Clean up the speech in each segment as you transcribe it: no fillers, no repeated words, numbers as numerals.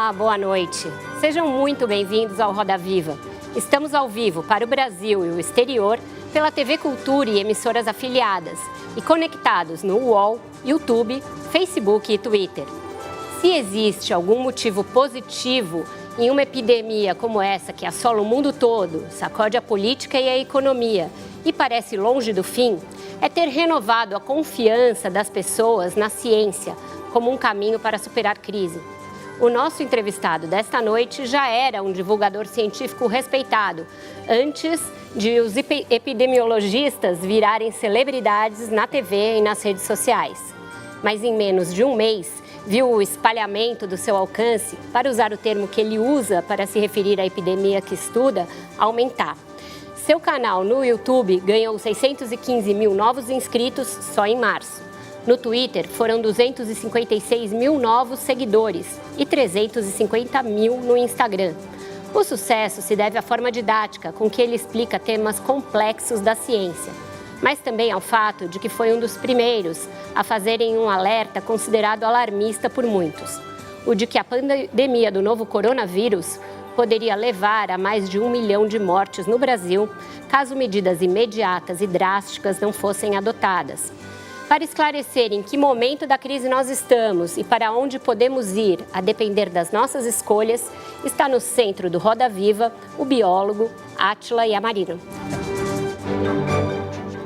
Olá, boa noite. Sejam muito bem-vindos ao Roda Viva. Estamos ao vivo para o Brasil e o exterior pela TV Cultura e emissoras afiliadas e conectados no UOL, YouTube, Facebook e Twitter. Se existe algum motivo positivo em uma epidemia como essa que assola o mundo todo, sacode a política e a economia e parece longe do fim, é ter renovado a confiança das pessoas na ciência como um caminho para superar a crise. O nosso entrevistado desta noite já era um divulgador científico respeitado, antes de os epidemiologistas virarem celebridades na TV e nas redes sociais. Mas em menos de um mês, viu o espalhamento do seu alcance, para usar o termo que ele usa para se referir à epidemia que estuda, aumentar. Seu canal no YouTube ganhou 615 mil novos inscritos só em março. No Twitter, foram 256 mil novos seguidores e 350 mil no Instagram. O sucesso se deve à forma didática com que ele explica temas complexos da ciência, mas também ao fato de que foi um dos primeiros a fazerem um alerta considerado alarmista por muitos. O de que a pandemia do novo coronavírus poderia levar a mais de 1 milhão de mortes no Brasil, caso medidas imediatas e drásticas não fossem adotadas. Para esclarecer em que momento da crise nós estamos e para onde podemos ir, a depender das nossas escolhas, está no centro do Roda Viva o biólogo Átila Yamarino.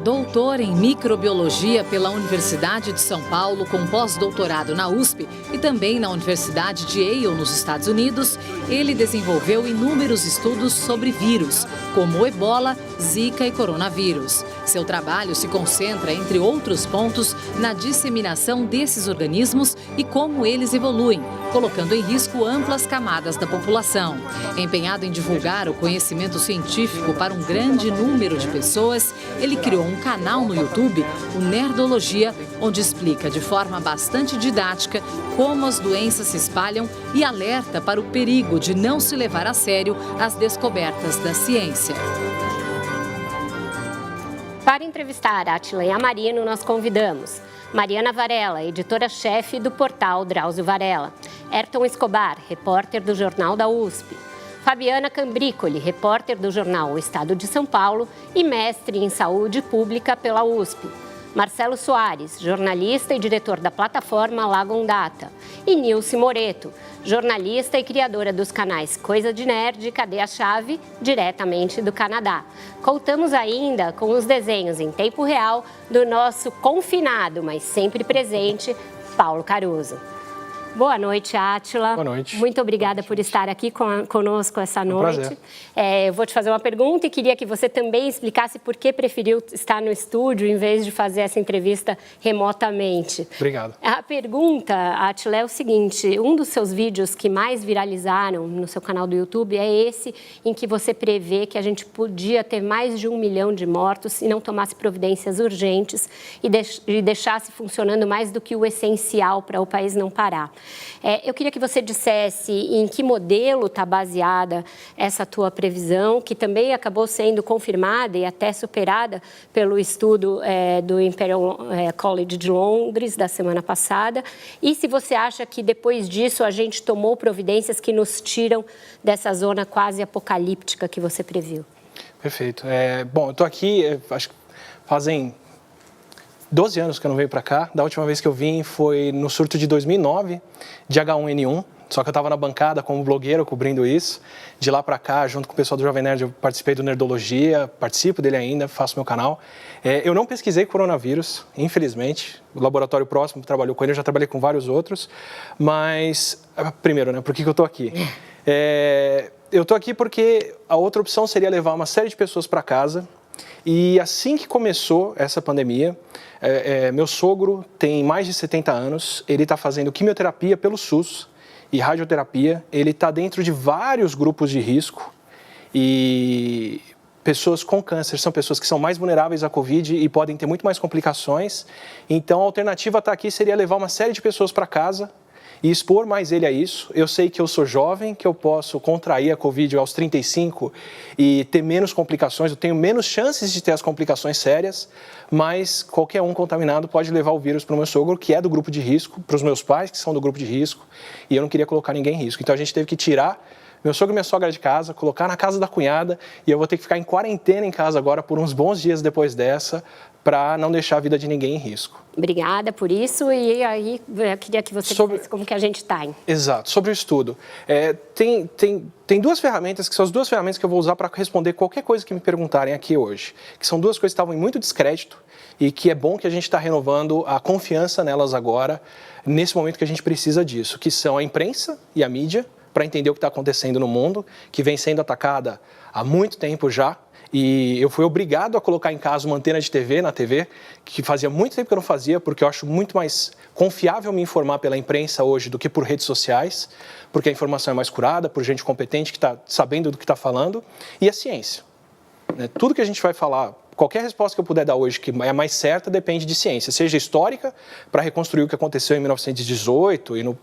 Doutor em microbiologia pela Universidade de São Paulo, com pós-doutorado na USP e também na Universidade de Yale, nos Estados Unidos, ele desenvolveu inúmeros estudos sobre vírus, como o ebola, zika e coronavírus. Seu trabalho se concentra, entre outros pontos, na disseminação desses organismos e como eles evoluem, colocando em risco amplas camadas da população. Empenhado em divulgar o conhecimento científico para um grande número de pessoas, ele criou um canal no YouTube, o Nerdologia, onde explica de forma bastante didática como as doenças se espalham e alerta para o perigo de não se levar a sério as descobertas da ciência. Para entrevistar Átila Yamarino, nós convidamos Mariana Varela, editora-chefe do portal Drauzio Varela, Ayrton Escobar, repórter do Jornal da USP, Fabiana Cambricoli, repórter do jornal O Estado de São Paulo e mestre em saúde pública pela USP, Marcelo Soares, jornalista e diretor da plataforma Lagon Data, e Nilce Moreto, jornalista e criadora dos canais Coisa de Nerd e Cadê a Chave, diretamente do Canadá. Contamos ainda com os desenhos em tempo real do nosso confinado, mas sempre presente, Paulo Caruso. Boa noite, Átila. Boa noite. Muito obrigada por estar aqui conosco essa noite. Prazer. Eu vou te fazer uma pergunta e queria que você também explicasse por que preferiu estar no estúdio em vez de fazer essa entrevista remotamente. Obrigado. A pergunta, Átila, é o seguinte: um dos seus vídeos que mais viralizaram no seu canal do YouTube é esse em que você prevê que a gente podia ter mais de 1 milhão de mortos se não tomasse providências urgentes e deixasse funcionando mais do que o essencial para o país não parar. Eu queria que você dissesse em que modelo está baseada essa tua previsão, que também acabou sendo confirmada e até superada pelo estudo do Imperial College de Londres da semana passada, e se você acha que depois disso a gente tomou providências que nos tiram dessa zona quase apocalíptica que você previu. Perfeito. Bom, eu estou aqui, acho que fazem 12 anos que eu não venho para cá. Da última vez que eu vim foi no surto de 2009, de H1N1. Só que eu estava na bancada como blogueiro cobrindo isso. De lá para cá, junto com o pessoal do Jovem Nerd, eu participei do Nerdologia, participo dele ainda, faço meu canal. Eu não pesquisei coronavírus, infelizmente. O laboratório próximo trabalhou com ele, eu já trabalhei com vários outros. Mas, primeiro, né, por que eu estou aqui? Eu estou aqui porque a outra opção seria levar uma série de pessoas para casa. E assim que começou essa pandemia, meu sogro tem mais de 70 anos, ele está fazendo quimioterapia pelo SUS e radioterapia, ele está dentro de vários grupos de risco e pessoas com câncer são pessoas que são mais vulneráveis à Covid e podem ter muito mais complicações. Então a alternativa está aqui seria levar uma série de pessoas para casa e expor mais ele a isso. Eu sei que eu sou jovem, que eu posso contrair a Covid aos 35 e ter menos complicações, eu tenho menos chances de ter as complicações sérias, mas qualquer um contaminado pode levar o vírus para o meu sogro, que é do grupo de risco, para os meus pais, que são do grupo de risco, e eu não queria colocar ninguém em risco. Então a gente teve que tirar meu sogro e minha sogra de casa, colocar na casa da cunhada, e eu vou ter que ficar em quarentena em casa agora por uns bons dias depois dessa, para não deixar a vida de ninguém em risco. Obrigada por isso, e aí eu queria que você dissesse como que a gente está. Exato, sobre o estudo. Tem duas ferramentas, que são as duas ferramentas que eu vou usar para responder qualquer coisa que me perguntarem aqui hoje, que são duas coisas que estavam em muito descrédito e que é bom que a gente está renovando a confiança nelas agora, nesse momento que a gente precisa disso, que são a imprensa e a mídia, para entender o que está acontecendo no mundo, que vem sendo atacada há muito tempo já. E eu fui obrigado a colocar em casa uma antena de TV na TV, que fazia muito tempo que eu não fazia, porque eu acho muito mais confiável me informar pela imprensa hoje do que por redes sociais, porque a informação é mais curada, por gente competente que está sabendo do que está falando, e a ciência. Tudo que a gente vai falar, qualquer resposta que eu puder dar hoje que é mais certa, depende de ciência, seja histórica, para reconstruir o que aconteceu em 1918 e no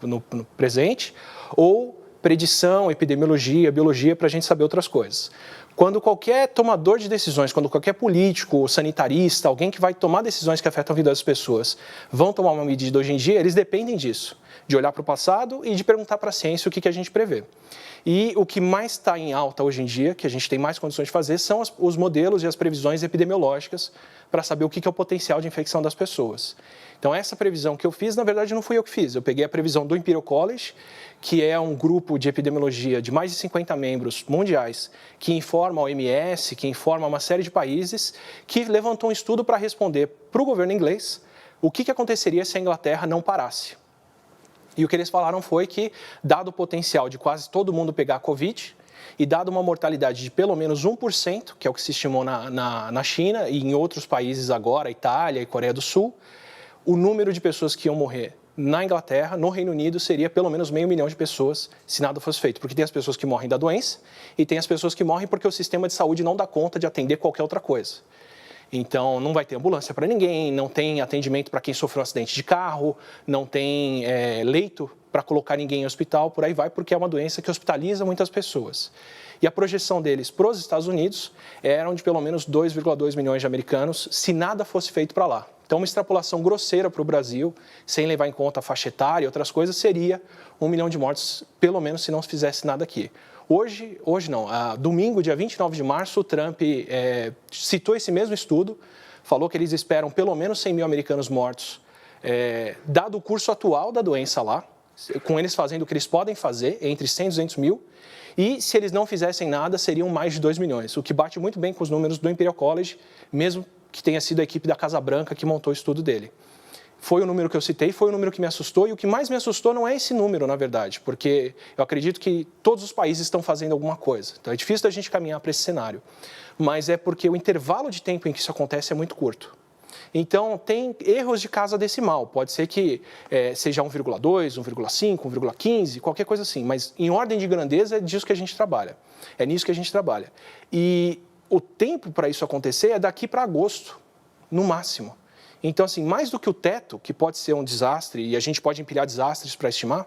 presente, ou predição, epidemiologia, biologia, para a gente saber outras coisas. Quando qualquer tomador de decisões, quando qualquer político, sanitarista, alguém que vai tomar decisões que afetam a vida das pessoas, vão tomar uma medida hoje em dia, eles dependem disso, de olhar para o passado e de perguntar para a ciência o que a gente prevê. E o que mais está em alta hoje em dia, que a gente tem mais condições de fazer, são os modelos e as previsões epidemiológicas para saber o que é o potencial de infecção das pessoas. Então, essa previsão que eu fiz, na verdade, não fui eu que fiz. Eu peguei a previsão do Imperial College, que é um grupo de epidemiologia de mais de 50 membros mundiais, que informa a OMS, que informa uma série de países, que levantou um estudo para responder para o governo inglês o que aconteceria se a Inglaterra não parasse. E o que eles falaram foi que, dado o potencial de quase todo mundo pegar a Covid, e dado uma mortalidade de pelo menos 1%, que é o que se estimou na China e em outros países agora, Itália e Coreia do Sul, o número de pessoas que iam morrer na Inglaterra, no Reino Unido, seria pelo menos 500 mil de pessoas se nada fosse feito. Porque tem as pessoas que morrem da doença e tem as pessoas que morrem porque o sistema de saúde não dá conta de atender qualquer outra coisa. Então, não vai ter ambulância para ninguém, não tem atendimento para quem sofreu um acidente de carro, não tem leito para colocar ninguém em hospital, por aí vai, porque é uma doença que hospitaliza muitas pessoas. E a projeção deles para os Estados Unidos eram de pelo menos 2,2 milhões de americanos, se nada fosse feito para lá. Então, uma extrapolação grosseira para o Brasil, sem levar em conta a faixa etária e outras coisas, seria 1 milhão de mortes, pelo menos, se não se fizesse nada aqui. Hoje não, domingo, dia 29 de março, o Trump citou esse mesmo estudo, falou que eles esperam pelo menos 100 mil americanos mortos, dado o curso atual da doença lá, com eles fazendo o que eles podem fazer, entre 100 e 200 mil, e se eles não fizessem nada, seriam mais de 2 milhões, o que bate muito bem com os números do Imperial College, mesmo que tenha sido a equipe da Casa Branca que montou o estudo dele. Foi o número que eu citei, foi o número que me assustou, e o que mais me assustou não é esse número, na verdade, porque eu acredito que todos os países estão fazendo alguma coisa. Então é difícil da gente caminhar para esse cenário, mas é porque o intervalo de tempo em que isso acontece é muito curto. Então, tem erros de casa decimal, pode ser que seja 1,2, 1,5, 1,15, qualquer coisa assim, mas em ordem de grandeza é disso que a gente trabalha, é nisso que a gente trabalha. E o tempo para isso acontecer é daqui para agosto, no máximo. Então, assim, mais do que o teto, que pode ser um desastre, e a gente pode empilhar desastres para estimar,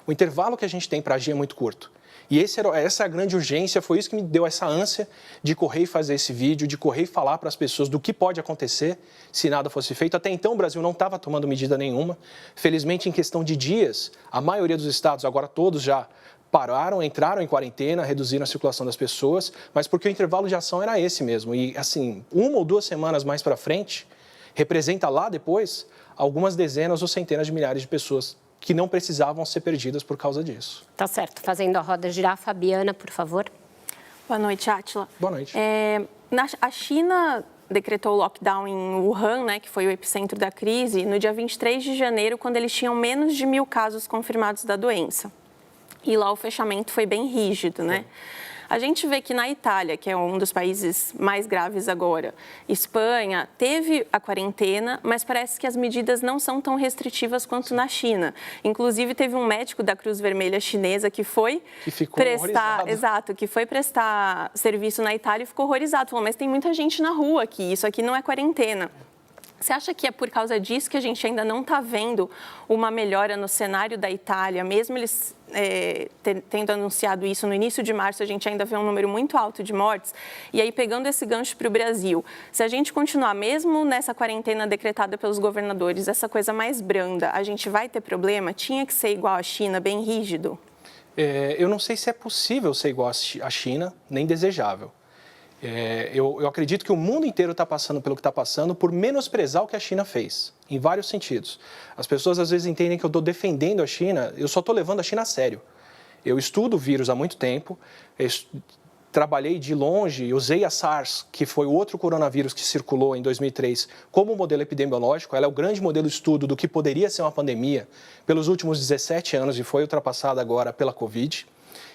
o intervalo que a gente tem para agir é muito curto. E essa é a grande urgência, foi isso que me deu essa ânsia de correr e fazer esse vídeo, de correr e falar para as pessoas do que pode acontecer se nada fosse feito. Até então, o Brasil não estava tomando medida nenhuma. Felizmente, em questão de dias, a maioria dos estados, agora todos já pararam, entraram em quarentena, reduziram a circulação das pessoas, mas porque o intervalo de ação era esse mesmo. E, assim, 1 ou 2 semanas mais para frente, representa lá depois algumas dezenas ou centenas de milhares de pessoas que não precisavam ser perdidas por causa disso. Tá certo. Fazendo a roda girar, Fabiana, por favor. Boa noite, Átila. Boa noite. A China decretou o lockdown em Wuhan, né, que foi o epicentro da crise, no dia 23 de janeiro, quando eles tinham menos de 1.000 casos confirmados da doença. E lá o fechamento foi bem rígido, né? A gente vê que na Itália, que é um dos países mais graves agora, Espanha, teve a quarentena, mas parece que as medidas não são tão restritivas quanto na China. Inclusive, teve um médico da Cruz Vermelha chinesa que foi prestar serviço na Itália e ficou horrorizado. Falou, mas tem muita gente na rua aqui, isso aqui não é quarentena. Você acha que é por causa disso que a gente ainda não está vendo uma melhora no cenário da Itália? Mesmo eles tendo anunciado isso no início de março, a gente ainda vê um número muito alto de mortes. E aí, pegando esse gancho para o Brasil, se a gente continuar mesmo nessa quarentena decretada pelos governadores, essa coisa mais branda, a gente vai ter problema? Tinha que ser igual à China, bem rígido? Eu não sei se é possível ser igual à China, nem desejável. Eu acredito que o mundo inteiro está passando pelo que está passando por menosprezar o que a China fez, em vários sentidos. As pessoas às vezes entendem que eu estou defendendo a China, eu só estou levando a China a sério. Eu estudo o vírus há muito tempo, trabalhei de longe, usei a SARS, que foi o outro coronavírus que circulou em 2003, como modelo epidemiológico. Ela é o grande modelo de estudo do que poderia ser uma pandemia pelos últimos 17 anos e foi ultrapassada agora pela Covid.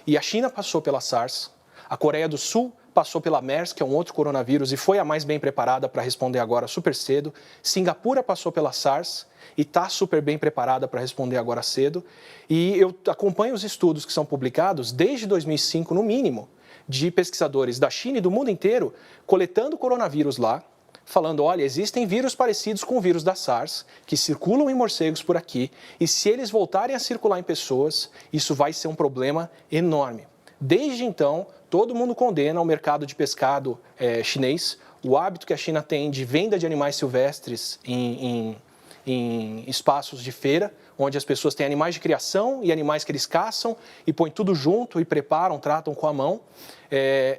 E a China passou pela SARS, a Coreia do Sul passou pela MERS, que é um outro coronavírus, e foi a mais bem preparada para responder agora super cedo. Singapura passou pela SARS e está super bem preparada para responder agora cedo. E eu acompanho os estudos que são publicados desde 2005, no mínimo, de pesquisadores da China e do mundo inteiro, coletando coronavírus lá, falando, olha, existem vírus parecidos com o vírus da SARS, que circulam em morcegos por aqui, e se eles voltarem a circular em pessoas, isso vai ser um problema enorme. Desde então, todo mundo condena o mercado de pescado chinês, o hábito que a China tem de venda de animais silvestres em espaços de feira, onde as pessoas têm animais de criação e animais que eles caçam e põem tudo junto e preparam, tratam com a mão.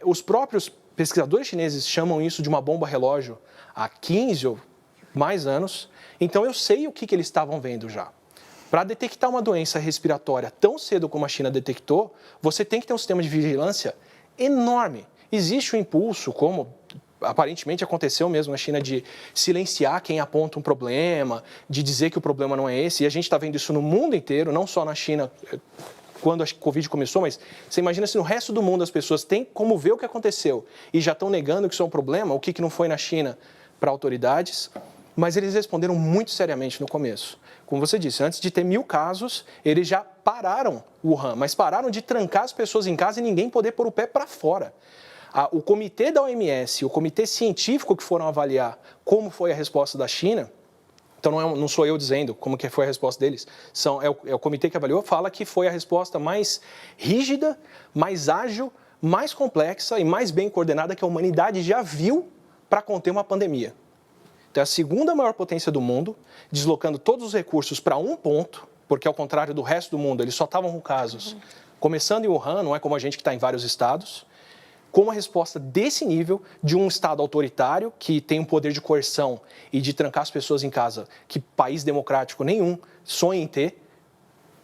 Os próprios pesquisadores chineses chamam isso de uma bomba relógio há 15 ou mais anos. Então, eu sei o que eles estavam vendo já. Para detectar uma doença respiratória tão cedo como a China detectou, você tem que ter um sistema de vigilância enorme. Existe um impulso, como aparentemente aconteceu mesmo na China, de silenciar quem aponta um problema, de dizer que o problema não é esse. E a gente está vendo isso no mundo inteiro, não só na China, quando a Covid começou, mas você imagina se no resto do mundo as pessoas têm como ver o que aconteceu e já estão negando que isso é um problema, o que não foi na China para autoridades. Mas eles responderam muito seriamente no começo. Como você disse, antes de ter 1.000 casos, eles já pararam o Wuhan, mas pararam de trancar as pessoas em casa e ninguém poder pôr o pé para fora. O comitê da OMS, o comitê científico que foram avaliar como foi a resposta da China, então não sou eu dizendo como que foi a resposta deles, é o comitê que avaliou, fala que foi a resposta mais rígida, mais ágil, mais complexa e mais bem coordenada que a humanidade já viu para conter uma pandemia. Então, é a segunda maior potência do mundo, deslocando todos os recursos para um ponto, porque ao contrário do resto do mundo, eles só estavam com casos começando em Wuhan, não é como a gente que está em vários estados, com uma resposta desse nível de um estado autoritário que tem um poder de coerção e de trancar as pessoas em casa que país democrático nenhum sonha em ter.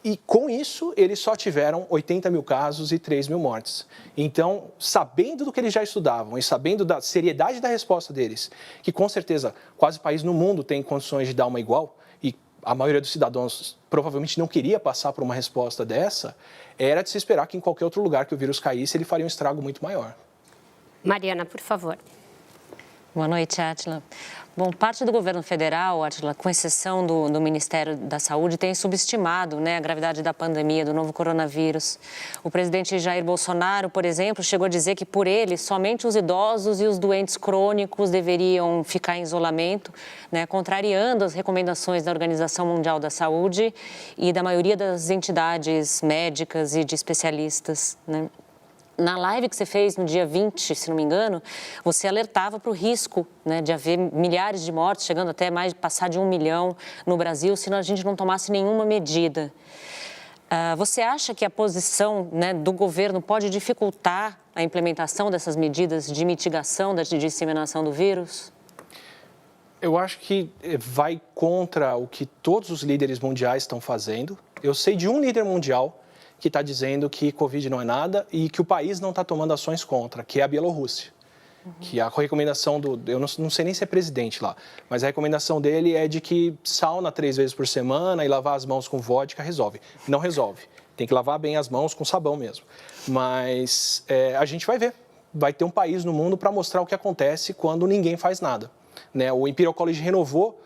E com isso, eles só tiveram 80.000 casos e 3.000 mortes. Então, sabendo do que eles já estudavam e sabendo da seriedade da resposta deles, que com certeza quase país no mundo tem condições de dar uma igual, e a maioria dos cidadãos provavelmente não queria passar por uma resposta dessa, era de se esperar que em qualquer outro lugar que o vírus caísse, ele faria um estrago muito maior. Mariana, por favor. Boa noite, Átila. Bom, parte do governo federal, Átila, com exceção do Ministério da Saúde, tem subestimado, a gravidade da pandemia, do novo coronavírus. O presidente Jair Bolsonaro, por exemplo, chegou a dizer que, por ele, somente os idosos e os doentes crônicos deveriam ficar em isolamento, contrariando as recomendações da Organização Mundial da Saúde e da maioria das entidades médicas e de especialistas, Na live que você fez no dia 20, se não me engano, você alertava para o risco de haver milhares de mortes, chegando até passar de 1 milhão no Brasil, se a gente não tomasse nenhuma medida. Você acha que a posição do governo pode dificultar a implementação dessas medidas de mitigação da disseminação do vírus? Eu acho que vai contra o que todos os líderes mundiais estão fazendo. Eu sei de um líder mundial que está dizendo que Covid não é nada e que o país não está tomando ações contra, que é a Bielorrússia. Que a recomendação eu não sei nem se é presidente lá, mas a recomendação dele é de que sauna 3 vezes por semana e lavar as mãos com vodka resolve. Não resolve. Tem que lavar bem as mãos com sabão mesmo. Mas a gente vai ver. Vai ter um país no mundo para mostrar o que acontece quando ninguém faz nada. O Imperial College renovou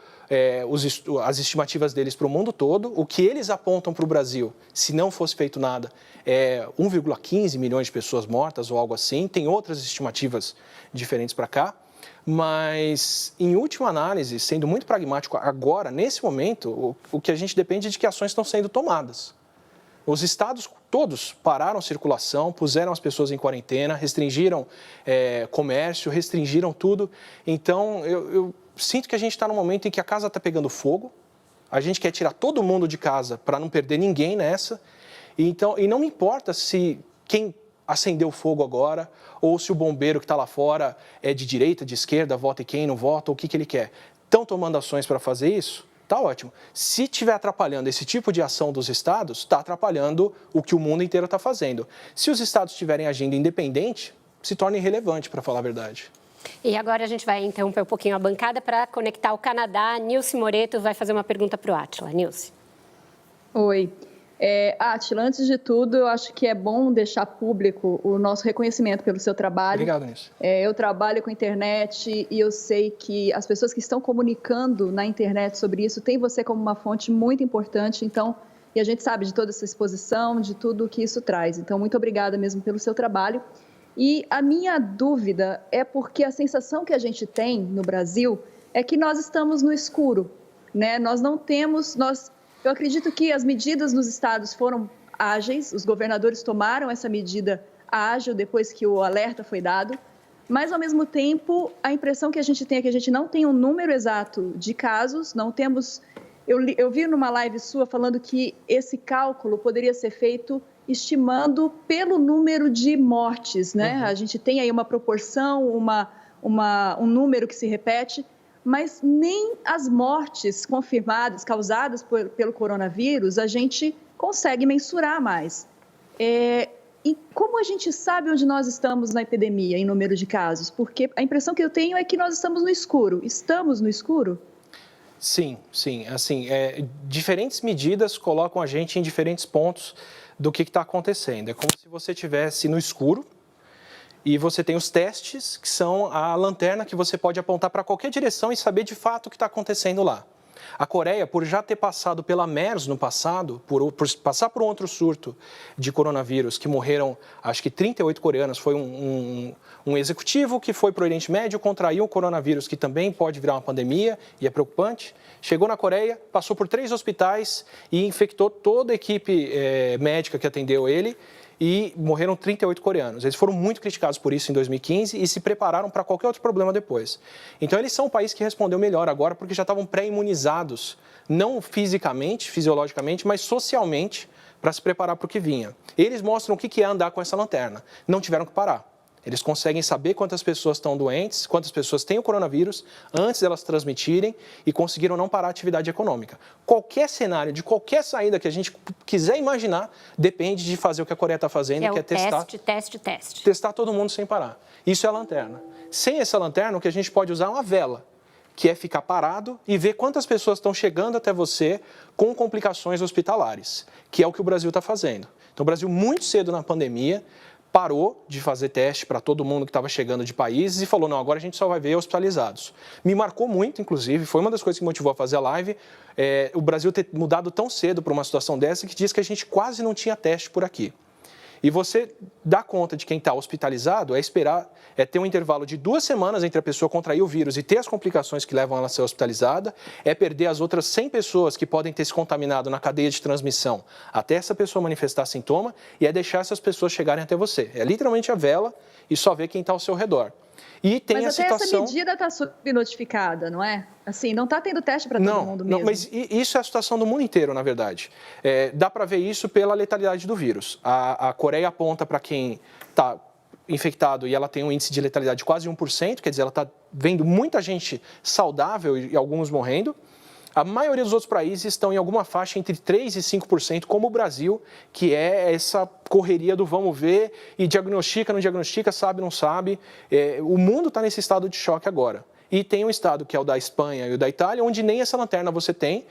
as estimativas deles para o mundo todo. O que eles apontam para o Brasil, se não fosse feito nada, é 1,15 milhões de pessoas mortas ou algo assim. Tem outras estimativas diferentes para cá. Mas, em última análise, sendo muito pragmático agora, nesse momento, o que a gente depende é de que ações estão sendo tomadas. Os estados todos pararam a circulação, puseram as pessoas em quarentena, restringiram comércio, restringiram tudo. Então, eu sinto que a gente está num momento em que a casa está pegando fogo, a gente quer tirar todo mundo de casa para não perder ninguém nessa. Então, e não me importa se quem acendeu o fogo agora, ou se o bombeiro que está lá fora é de direita, de esquerda, vota em quem não vota, ou o que ele quer. Estão tomando ações para fazer isso? Tá ótimo. Se estiver atrapalhando esse tipo de ação dos estados, está atrapalhando o que o mundo inteiro está fazendo. Se os estados estiverem agindo independente, se torna irrelevante, para falar a verdade. E agora a gente vai interromper um pouquinho a bancada para conectar o Canadá. Nilce Moreto vai fazer uma pergunta para o Átila. Nilce. Oi. Átila, antes de tudo, eu acho que é bom deixar público o nosso reconhecimento pelo seu trabalho. Obrigado, Nilce. Eu trabalho com internet e eu sei que as pessoas que estão comunicando na internet sobre isso têm você como uma fonte muito importante, então, e a gente sabe de toda essa exposição, de tudo que isso traz. Então, muito obrigada mesmo pelo seu trabalho. E a minha dúvida é porque a sensação que a gente tem no Brasil é que nós estamos no escuro, né? Nós não temos... Eu acredito que as medidas nos estados foram ágeis, os governadores tomaram essa medida ágil depois que o alerta foi dado, mas, ao mesmo tempo, a impressão que a gente tem é que a gente não tem um número exato de casos, não temos... Eu vi numa live sua falando que esse cálculo poderia ser feito estimando pelo número de mortes, né? A gente tem aí uma proporção, um número que se repete, mas nem as mortes confirmadas, causadas pelo coronavírus, a gente consegue mensurar mais. E como a gente sabe onde nós estamos na epidemia, em número de casos? Porque a impressão que eu tenho é que nós estamos no escuro. Estamos no escuro? Sim. Assim, diferentes medidas colocam a gente em diferentes pontos do que está acontecendo. É como se você estivesse no escuro, e você tem os testes, que são a lanterna que você pode apontar para qualquer direção e saber de fato o que está acontecendo lá. A Coreia, por já ter passado pela MERS no passado, por passar por um outro surto de coronavírus, que morreram, acho que 38 coreanos, foi um executivo que foi para o Oriente Médio, contraiu o coronavírus, que também pode virar uma pandemia e é preocupante. Chegou na Coreia, passou por 3 hospitais e infectou toda a equipe médica que atendeu ele, e morreram 38 coreanos. Eles foram muito criticados por isso em 2015 e se prepararam para qualquer outro problema depois. Então, eles são um país que respondeu melhor agora porque já estavam pré-imunizados, não fisicamente, fisiologicamente, mas socialmente, para se preparar para o que vinha. Eles mostram o que é andar com essa lanterna. Não tiveram que parar. Eles conseguem saber quantas pessoas estão doentes, quantas pessoas têm o coronavírus, antes delas transmitirem, e conseguiram não parar a atividade econômica. Qualquer cenário, de qualquer saída que a gente quiser imaginar, depende de fazer o que a Coreia está fazendo, que é testar. Teste. Testar todo mundo sem parar. Isso é a lanterna. Sem essa lanterna, o que a gente pode usar é uma vela, que é ficar parado e ver quantas pessoas estão chegando até você com complicações hospitalares, que é o que o Brasil está fazendo. Então, o Brasil, muito cedo na pandemia, parou de fazer teste para todo mundo que estava chegando de países e falou, não, agora a gente só vai ver hospitalizados. Me marcou muito, inclusive, foi uma das coisas que me motivou a fazer a live, o Brasil ter mudado tão cedo para uma situação dessa que diz que a gente quase não tinha teste por aqui. E você dá conta de quem está hospitalizado, ter um intervalo de 2 semanas entre a pessoa contrair o vírus e ter as complicações que levam ela a ser hospitalizada, é perder as outras 100 pessoas que podem ter se contaminado na cadeia de transmissão até essa pessoa manifestar sintoma e é deixar essas pessoas chegarem até você. É literalmente a vela e só ver quem está ao seu redor. E tem mas a até situação... essa medida está subnotificada, não é? Assim, não está tendo teste para todo mundo mesmo. Não, mas isso é a situação do mundo inteiro, na verdade. Dá para ver isso pela letalidade do vírus. A Coreia aponta para quem está infectado e ela tem um índice de letalidade de quase 1%, quer dizer, ela está vendo muita gente saudável e alguns morrendo. A maioria dos outros países estão em alguma faixa entre 3% e 5%, como o Brasil, que é essa correria do vamos ver e diagnostica, não diagnostica, sabe, não sabe. O mundo está nesse estado de choque agora. E tem um estado, que é o da Espanha e o da Itália, onde nem essa lanterna você tem,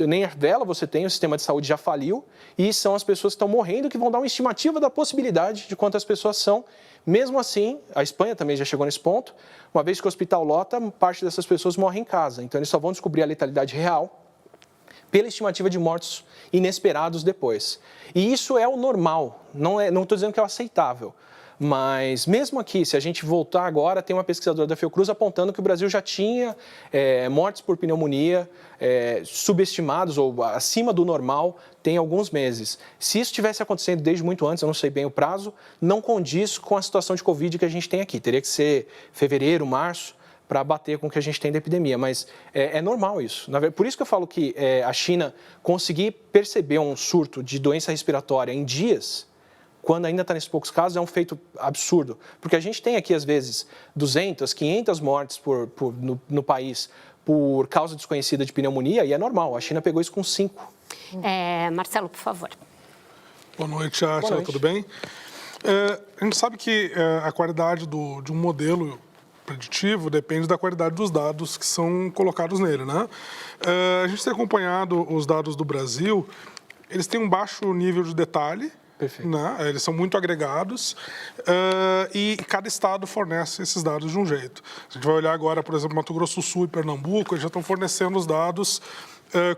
nem a vela você tem, o sistema de saúde já faliu, e são as pessoas que estão morrendo que vão dar uma estimativa da possibilidade de quantas pessoas são. Mesmo assim, a Espanha também já chegou nesse ponto, uma vez que o hospital lota, parte dessas pessoas morre em casa. Então, eles só vão descobrir a letalidade real pela estimativa de mortos inesperados depois. E isso é o normal, não estou dizendo que é o aceitável. Mas mesmo aqui, se a gente voltar agora, tem uma pesquisadora da Fiocruz apontando que o Brasil já tinha mortes por pneumonia subestimados ou acima do normal tem alguns meses. Se isso tivesse acontecendo desde muito antes, eu não sei bem o prazo, não condiz com a situação de Covid que a gente tem aqui. Teria que ser fevereiro, março, para bater com o que a gente tem da epidemia, mas é normal isso. Por isso que eu falo que a China conseguir perceber um surto de doença respiratória em dias, quando ainda está nesses poucos casos, é um feito absurdo. Porque a gente tem aqui, às vezes, 200, 500 mortes no país por causa desconhecida de pneumonia, e é normal. A China pegou isso com 5. Marcelo, por favor. Boa noite, Átila, tudo bem? A gente sabe que a qualidade de um modelo preditivo depende da qualidade dos dados que são colocados nele, né? A gente tem acompanhado os dados do Brasil, eles têm um baixo nível de detalhe. Perfeito. Né? Eles são muito agregados e cada estado fornece esses dados de um jeito. A gente vai olhar agora, por exemplo, Mato Grosso do Sul e Pernambuco, eles já estão fornecendo os dados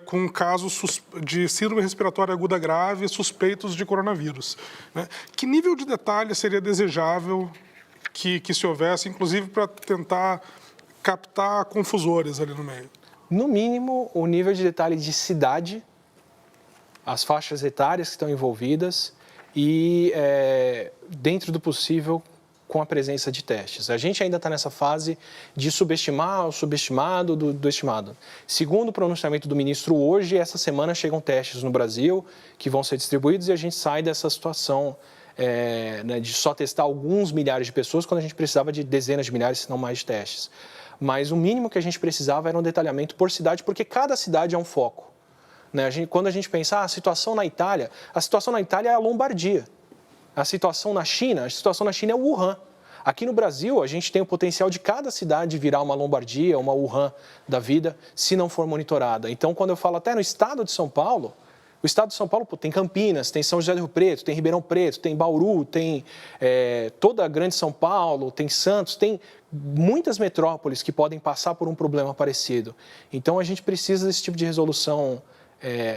com casos de síndrome respiratória aguda grave suspeitos de coronavírus. Né? Que nível de detalhe seria desejável que se houvesse, inclusive para tentar captar confusores ali no meio? No mínimo, o nível de detalhe de cidade, as faixas etárias que estão envolvidas e, dentro do possível, com a presença de testes. A gente ainda está nessa fase de subestimar o subestimado do estimado. Segundo o pronunciamento do ministro hoje, essa semana chegam testes no Brasil que vão ser distribuídos e a gente sai dessa situação de só testar alguns milhares de pessoas quando a gente precisava de dezenas de milhares, se não mais, de testes. Mas o mínimo que a gente precisava era um detalhamento por cidade, porque cada cidade é um foco. Quando a gente pensa, a situação na Itália é a Lombardia. A situação na China é o Wuhan. Aqui no Brasil, a gente tem o potencial de cada cidade virar uma Lombardia, uma Wuhan da vida, se não for monitorada. Então, quando eu falo até no estado de São Paulo, o estado de São Paulo tem Campinas, tem São José do Rio Preto, tem Ribeirão Preto, tem Bauru, tem toda a grande São Paulo, tem Santos, tem muitas metrópoles que podem passar por um problema parecido. Então, a gente precisa desse tipo de resolução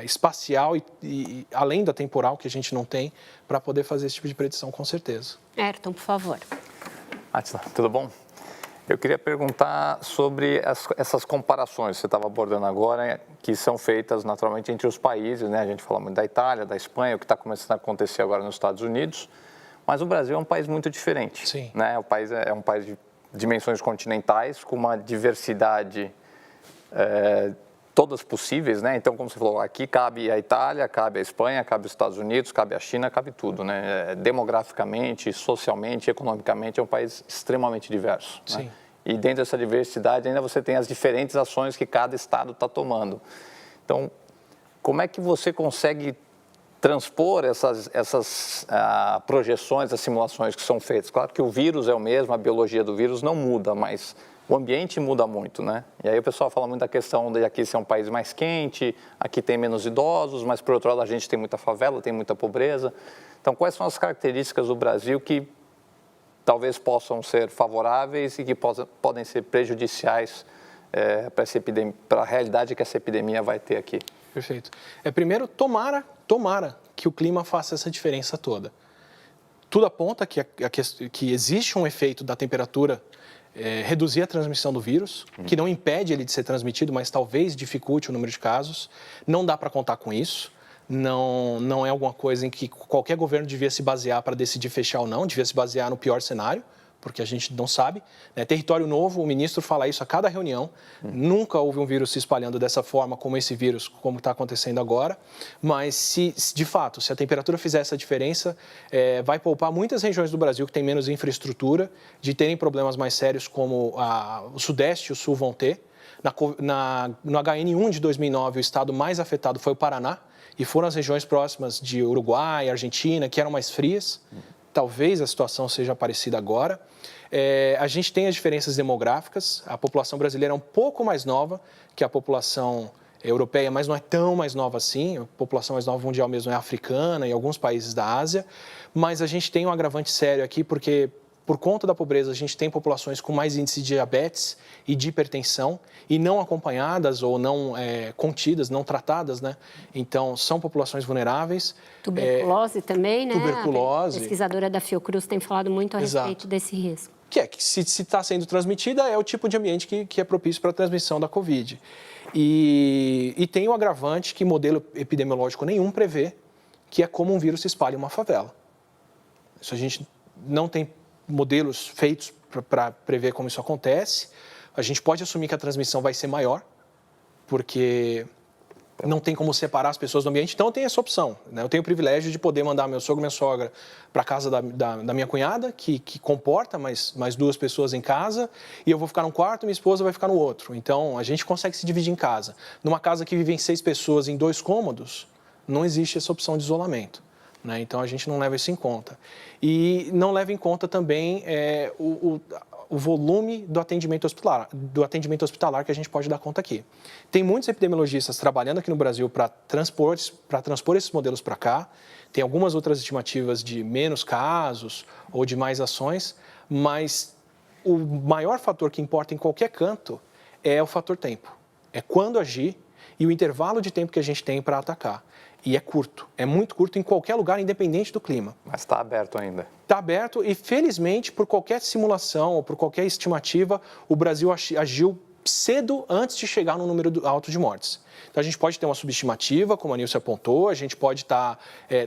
espacial e além da temporal, que a gente não tem, para poder fazer esse tipo de predição, com certeza. Ayrton, por favor. Átila, tudo bom? Eu queria perguntar sobre essas comparações que você estava abordando agora, que são feitas naturalmente entre os países, né? A gente fala muito da Itália, da Espanha, o que está começando a acontecer agora nos Estados Unidos, mas o Brasil é um país muito diferente. Sim. Né? O país é um país de dimensões continentais, com uma diversidade todas possíveis, né? Então, como você falou, aqui cabe a Itália, cabe a Espanha, cabe os Estados Unidos, cabe a China, cabe tudo, né? Demograficamente, socialmente, economicamente, é um país extremamente diverso. Sim. Né? E dentro dessa diversidade ainda você tem as diferentes ações que cada estado está tomando. Então, como é que você consegue transpor essas projeções, as simulações que são feitas? Claro que o vírus é o mesmo, a biologia do vírus não muda, mas o ambiente muda muito, né? E aí o pessoal fala muito da questão de aqui ser um país mais quente, aqui tem menos idosos, mas por outro lado a gente tem muita favela, tem muita pobreza. Então, quais são as características do Brasil que talvez possam ser favoráveis e que podem ser prejudiciais para a realidade que essa epidemia vai ter aqui? Perfeito. Primeiro, tomara que o clima faça essa diferença toda. Tudo aponta que existe um efeito da temperatura reduzir a transmissão do vírus, que não impede ele de ser transmitido, mas talvez dificulte o número de casos. Não dá para contar com isso. Não é alguma coisa em que qualquer governo devia se basear para decidir fechar ou não, devia se basear no pior cenário, porque a gente não sabe. Território novo, o ministro fala isso a cada reunião. Nunca houve um vírus se espalhando dessa forma, como esse vírus, como está acontecendo agora. Mas, se a temperatura fizer essa diferença, vai poupar muitas regiões do Brasil que têm menos infraestrutura de terem problemas mais sérios, como o Sudeste e o Sul vão ter. No HN1 de 2009, o estado mais afetado foi o Paraná, e foram as regiões próximas de Uruguai, Argentina, que eram mais frias. Talvez a situação seja parecida agora. A gente tem as diferenças demográficas. A população brasileira é um pouco mais nova que a população europeia, mas não é tão mais nova assim. A população mais nova mundial mesmo é africana e alguns países da Ásia. Mas a gente tem um agravante sério aqui, porque por conta da pobreza, a gente tem populações com mais índice de diabetes e de hipertensão e não acompanhadas ou não contidas, não tratadas, né? Então, são populações vulneráveis. Tuberculose também, né? Tuberculose. A pesquisadora da Fiocruz tem falado muito a respeito desse risco. Que se está sendo transmitida, é o tipo de ambiente que é propício para a transmissão da Covid. E tem o agravante que modelo epidemiológico nenhum prevê, que é como um vírus se espalha em uma favela. Isso a gente não tem modelos feitos para prever como isso acontece. A gente pode assumir que a transmissão vai ser maior, porque não tem como separar as pessoas do ambiente, então eu tenho essa opção, né? Eu tenho o privilégio de poder mandar meu sogro e minha sogra para a casa da minha cunhada, que comporta mais 2 pessoas em casa, e eu vou ficar num quarto e minha esposa vai ficar no outro. Então, a gente consegue se dividir em casa. Numa casa que vivem 6 pessoas em 2 cômodos, não existe essa opção de isolamento, né? Então, a gente não leva isso em conta. E não leva em conta também o volume do atendimento hospitalar que a gente pode dar conta aqui. Tem muitos epidemiologistas trabalhando aqui no Brasil para transpor esses modelos para cá. Tem algumas outras estimativas de menos casos ou de mais ações, mas o maior fator que importa em qualquer canto é o fator tempo. É quando agir e o intervalo de tempo que a gente tem para atacar. E é curto, é muito curto em qualquer lugar, independente do clima. Mas está aberto ainda. Está aberto e, felizmente, por qualquer simulação ou por qualquer estimativa, o Brasil agiu cedo antes de chegar no número alto de mortes. Então, a gente pode ter uma subestimativa, como a Nilce apontou, a gente pode estar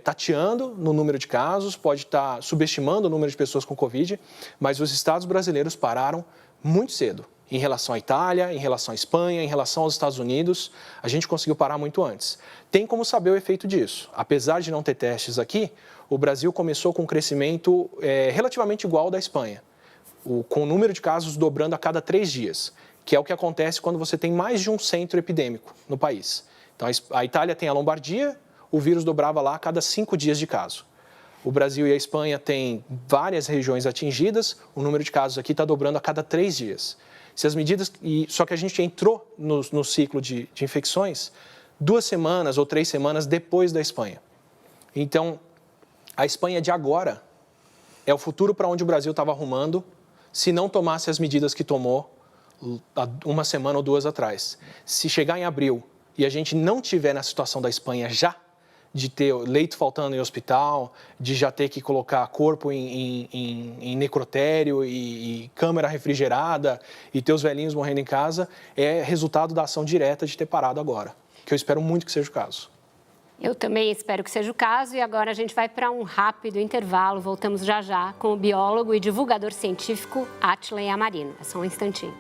tateando no número de casos, pode estar subestimando o número de pessoas com Covid, mas os estados brasileiros pararam muito cedo. Em relação à Itália, em relação à Espanha, em relação aos Estados Unidos, a gente conseguiu parar muito antes. Tem como saber o efeito disso. Apesar de não ter testes aqui, o Brasil começou com um crescimento relativamente igual ao da Espanha, com o número de casos dobrando a cada 3 dias, que é o que acontece quando você tem mais de um centro epidêmico no país. Então, a Itália tem a Lombardia, o vírus dobrava lá a cada 5 dias de caso. O Brasil e a Espanha têm várias regiões atingidas, o número de casos aqui está dobrando a cada 3 dias. Se as medidas, só que a gente entrou no ciclo de infecções 2 semanas ou 3 semanas depois da Espanha. Então, a Espanha de agora é o futuro para onde o Brasil estava arrumando se não tomasse as medidas que tomou 1 semana ou 2 atrás. Se chegar em abril e a gente não tiver na situação da Espanha já, de ter leito faltando em hospital, de já ter que colocar corpo em necrotério e câmara refrigerada e ter os velhinhos morrendo em casa, é resultado da ação direta de ter parado agora, que eu espero muito que seja o caso. Eu também espero que seja o caso e agora a gente vai para um rápido intervalo. Voltamos já com o biólogo e divulgador científico Átila Yamarino. É só um instantinho.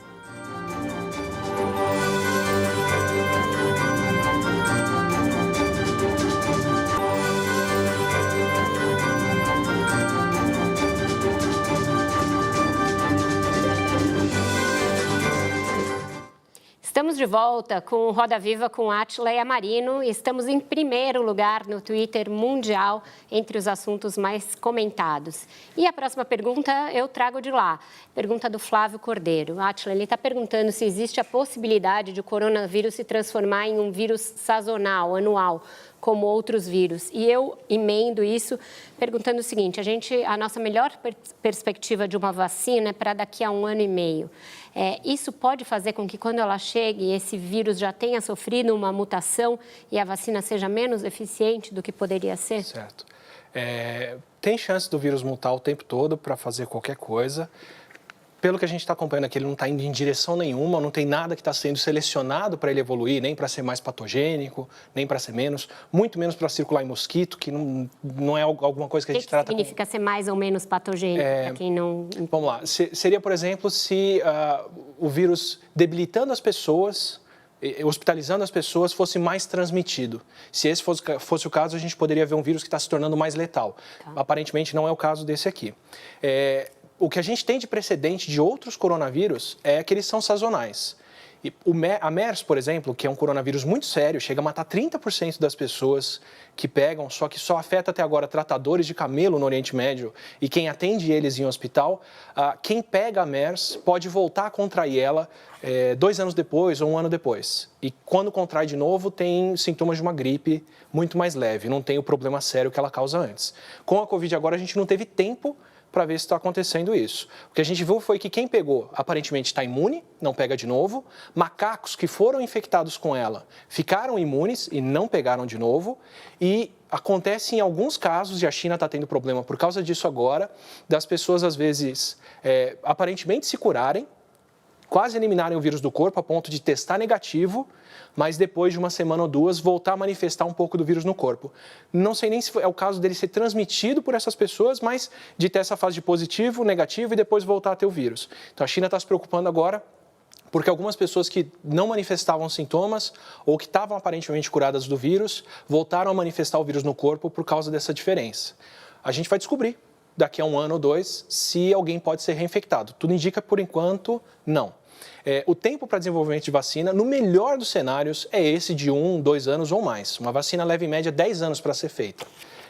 Estamos de volta com o Roda Viva com Átila Yamarino e estamos em primeiro lugar no Twitter mundial entre os assuntos mais comentados. E a próxima pergunta eu trago de lá, pergunta do Flávio Cordeiro. Átila, ele está perguntando se existe a possibilidade de o coronavírus se transformar em um vírus sazonal, anual, como outros vírus. E eu emendo isso perguntando o seguinte, a nossa melhor perspectiva de uma vacina é para daqui a 1 ano e meio. Isso pode fazer com que quando ela chegue, esse vírus já tenha sofrido uma mutação e a vacina seja menos eficiente do que poderia ser? Certo. Tem chance do vírus mutar o tempo todo para fazer qualquer coisa. Pelo que a gente está acompanhando aqui, ele não está indo em direção nenhuma, não tem nada que está sendo selecionado para ele evoluir, nem para ser mais patogênico, nem para ser menos, muito menos para circular em mosquito, que não é alguma coisa que a gente trata. O que significa ser mais ou menos patogênico, para quem não... Vamos lá, seria, por exemplo, se o vírus debilitando as pessoas, hospitalizando as pessoas, fosse mais transmitido. Se esse fosse o caso, a gente poderia ver um vírus que está se tornando mais letal. Tá. Aparentemente, não é o caso desse aqui. O que a gente tem de precedente de outros coronavírus é que eles são sazonais. E a MERS, por exemplo, que é um coronavírus muito sério, chega a matar 30% das pessoas que pegam, só que só afeta até agora tratadores de camelo no Oriente Médio e quem atende eles em hospital. Quem pega a MERS pode voltar a contrair ela 2 anos depois ou 1 ano depois. E quando contrai de novo, tem sintomas de uma gripe muito mais leve, não tem o problema sério que ela causa antes. Com a Covid agora, a gente não teve tempo para ver se está acontecendo isso. O que a gente viu foi que quem pegou, aparentemente está imune, não pega de novo. Macacos que foram infectados com ela ficaram imunes e não pegaram de novo. E acontece em alguns casos, e a China está tendo problema por causa disso agora, das pessoas às vezes aparentemente se curarem, quase eliminarem o vírus do corpo a ponto de testar negativo, mas depois de uma semana ou duas voltar a manifestar um pouco do vírus no corpo. Não sei nem se é o caso dele ser transmitido por essas pessoas, mas de ter essa fase de positivo, negativo e depois voltar a ter o vírus. Então a China está se preocupando agora porque algumas pessoas que não manifestavam sintomas ou que estavam aparentemente curadas do vírus voltaram a manifestar o vírus no corpo por causa dessa diferença. A gente vai descobrir daqui a 1 ano ou 2 se alguém pode ser reinfectado. Tudo indica, por enquanto, não. O tempo para desenvolvimento de vacina, no melhor dos cenários, é esse de 1, 2 anos ou mais. Uma vacina leva em média 10 anos para ser feita.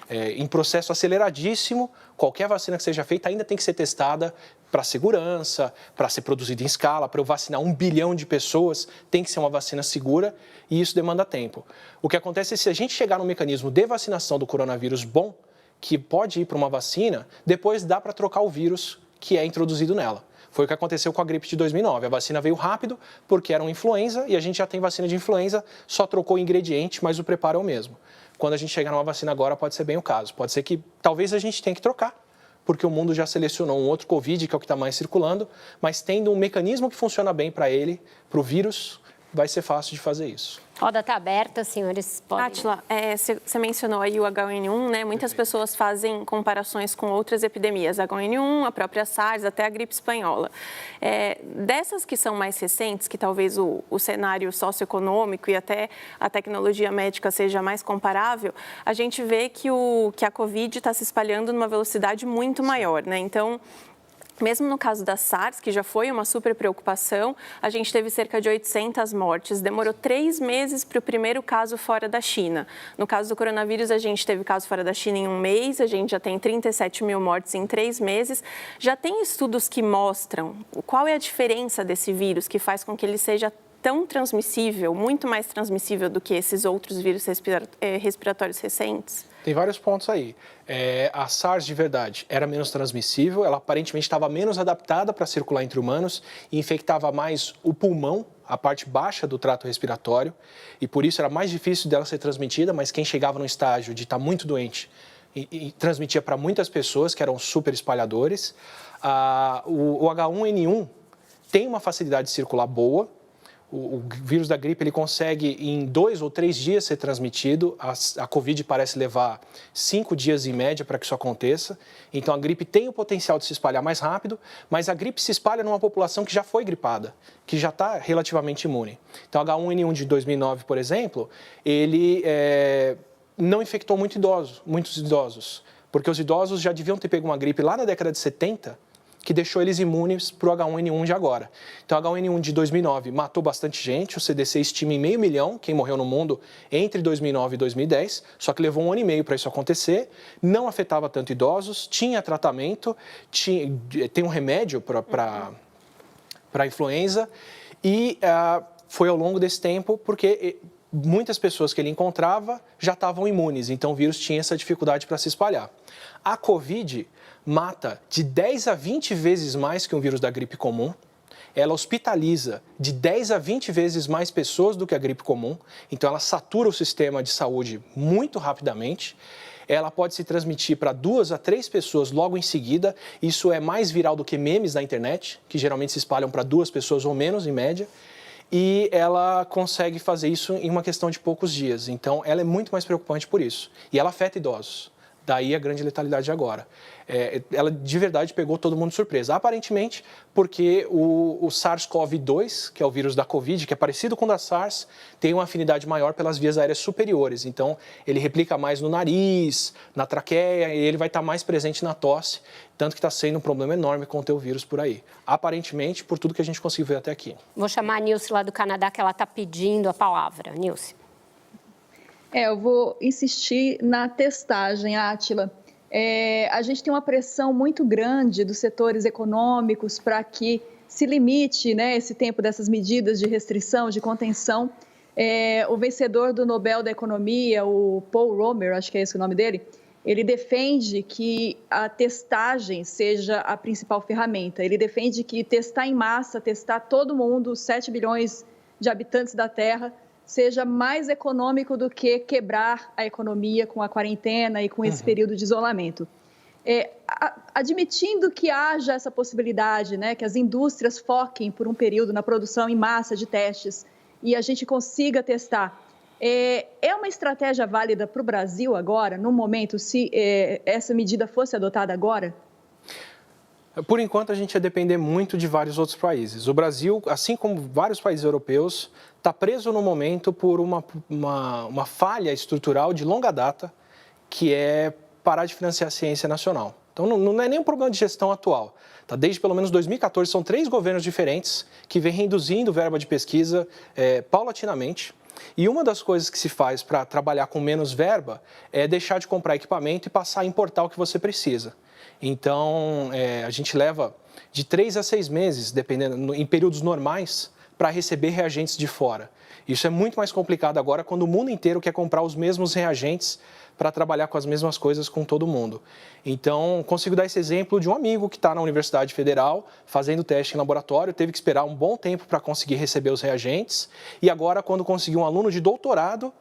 Em processo aceleradíssimo, qualquer vacina que seja feita ainda tem que ser testada para segurança, para ser produzida em escala. Para eu vacinar 1 bilhão de pessoas, tem que ser uma vacina segura e isso demanda tempo. O que acontece é que se a gente chegar no mecanismo de vacinação do coronavírus bom, que pode ir para uma vacina, depois dá para trocar o vírus que é introduzido nela. Foi o que aconteceu com a gripe de 2009. A vacina veio rápido porque era uma influenza e a gente já tem vacina de influenza, só trocou o ingrediente, mas o preparo é o mesmo. Quando a gente chegar numa vacina agora, pode ser bem o caso. Pode ser que talvez a gente tenha que trocar, porque o mundo já selecionou um outro Covid, que é o que está mais circulando, mas tendo um mecanismo que funciona bem para ele, para o vírus, vai ser fácil de fazer isso. Roda está aberta, senhores podem... Átila, você mencionou aí o H1N1, né? Muitas pessoas fazem comparações com outras epidemias, H1N1, a própria SARS, até a gripe espanhola. Dessas que são mais recentes, que talvez o cenário socioeconômico e até a tecnologia médica seja mais comparável, a gente vê que a Covid está se espalhando numa velocidade muito maior, né? Então, mesmo no caso da SARS, que já foi uma super preocupação, a gente teve cerca de 800 mortes. Demorou 3 meses para o primeiro caso fora da China. No caso do coronavírus, a gente teve caso fora da China em 1 mês, a gente já tem 37 mil mortes em 3 meses. Já tem estudos que mostram qual é a diferença desse vírus que faz com que ele seja tão transmissível, muito mais transmissível do que esses outros vírus respiratórios recentes? Tem vários pontos aí. A SARS, de verdade, era menos transmissível, ela aparentemente estava menos adaptada para circular entre humanos e infectava mais o pulmão, a parte baixa do trato respiratório, e por isso era mais difícil dela ser transmitida, mas quem chegava no estágio de estar muito doente e transmitia para muitas pessoas que eram super espalhadores. O H1N1 tem uma facilidade de circular boa. O vírus da gripe ele consegue em 2 ou 3 dias ser transmitido. A Covid parece levar 5 dias em média para que isso aconteça. Então a gripe tem o potencial de se espalhar mais rápido, mas a gripe se espalha numa população que já foi gripada, que já está relativamente imune. Então o H1N1 de 2009, por exemplo, ele não infectou muitos idosos, porque os idosos já deviam ter pego uma gripe lá na década de 70, que deixou eles imunes para o H1N1 de agora. Então, o H1N1 de 2009 matou bastante gente, o CDC estima em 500 mil quem morreu no mundo entre 2009 e 2010, só que levou 1 ano e meio para isso acontecer, não afetava tanto idosos, tinha tratamento, tem um remédio para a influenza e foi ao longo desse tempo porque muitas pessoas que ele encontrava já estavam imunes, então o vírus tinha essa dificuldade para se espalhar. A Covid mata de 10 a 20 vezes mais que um vírus da gripe comum. Ela hospitaliza de 10 a 20 vezes mais pessoas do que a gripe comum. Então, ela satura o sistema de saúde muito rapidamente. Ela pode se transmitir para 2 a 3 pessoas logo em seguida. Isso é mais viral do que memes na internet, que geralmente se espalham para 2 pessoas ou menos, em média. E ela consegue fazer isso em uma questão de poucos dias. Então, ela é muito mais preocupante por isso. E ela afeta idosos. Daí a grande letalidade agora. Ela de verdade pegou todo mundo de surpresa. Aparentemente, porque o SARS-CoV-2, que é o vírus da Covid, que é parecido com o da SARS, tem uma afinidade maior pelas vias aéreas superiores. Então, ele replica mais no nariz, na traqueia, e ele vai estar mais presente na tosse, tanto que está sendo um problema enorme conter o vírus por aí. Aparentemente, por tudo que a gente conseguiu ver até aqui. Vou chamar a Nilce lá do Canadá, que ela está pedindo a palavra. Nilce. Eu vou insistir na testagem, Átila. A gente tem uma pressão muito grande dos setores econômicos para que se limite, né, esse tempo dessas medidas de restrição, de contenção. O vencedor do Nobel da Economia, o Paul Romer, acho que é esse o nome dele, ele defende que a testagem seja a principal ferramenta. Ele defende que testar em massa, testar todo mundo, 7 bilhões de habitantes da Terra, seja mais econômico do que quebrar a economia com a quarentena e com esse período de isolamento. Admitindo que haja essa possibilidade, né, que as indústrias foquem por um período na produção em massa de testes e a gente consiga testar, é uma estratégia válida para o Brasil agora, no momento, se essa medida fosse adotada agora? Por enquanto, a gente ia depender muito de vários outros países. O Brasil, assim como vários países europeus, está preso no momento por uma falha estrutural de longa data, que é parar de financiar a ciência nacional. Então, não é nem um problema de gestão atual. Tá? Desde pelo menos 2014, são 3 governos diferentes que vêm reduzindo verba de pesquisa paulatinamente. E uma das coisas que se faz para trabalhar com menos verba é deixar de comprar equipamento e passar a importar o que você precisa. Então, a gente leva de 3 a 6 meses, dependendo, em períodos normais, para receber reagentes de fora. Isso é muito mais complicado agora quando o mundo inteiro quer comprar os mesmos reagentes para trabalhar com as mesmas coisas com todo mundo. Então, consigo dar esse exemplo de um amigo que está na Universidade Federal fazendo teste em laboratório, teve que esperar um bom tempo para conseguir receber os reagentes e agora, quando conseguiu um aluno de doutorado,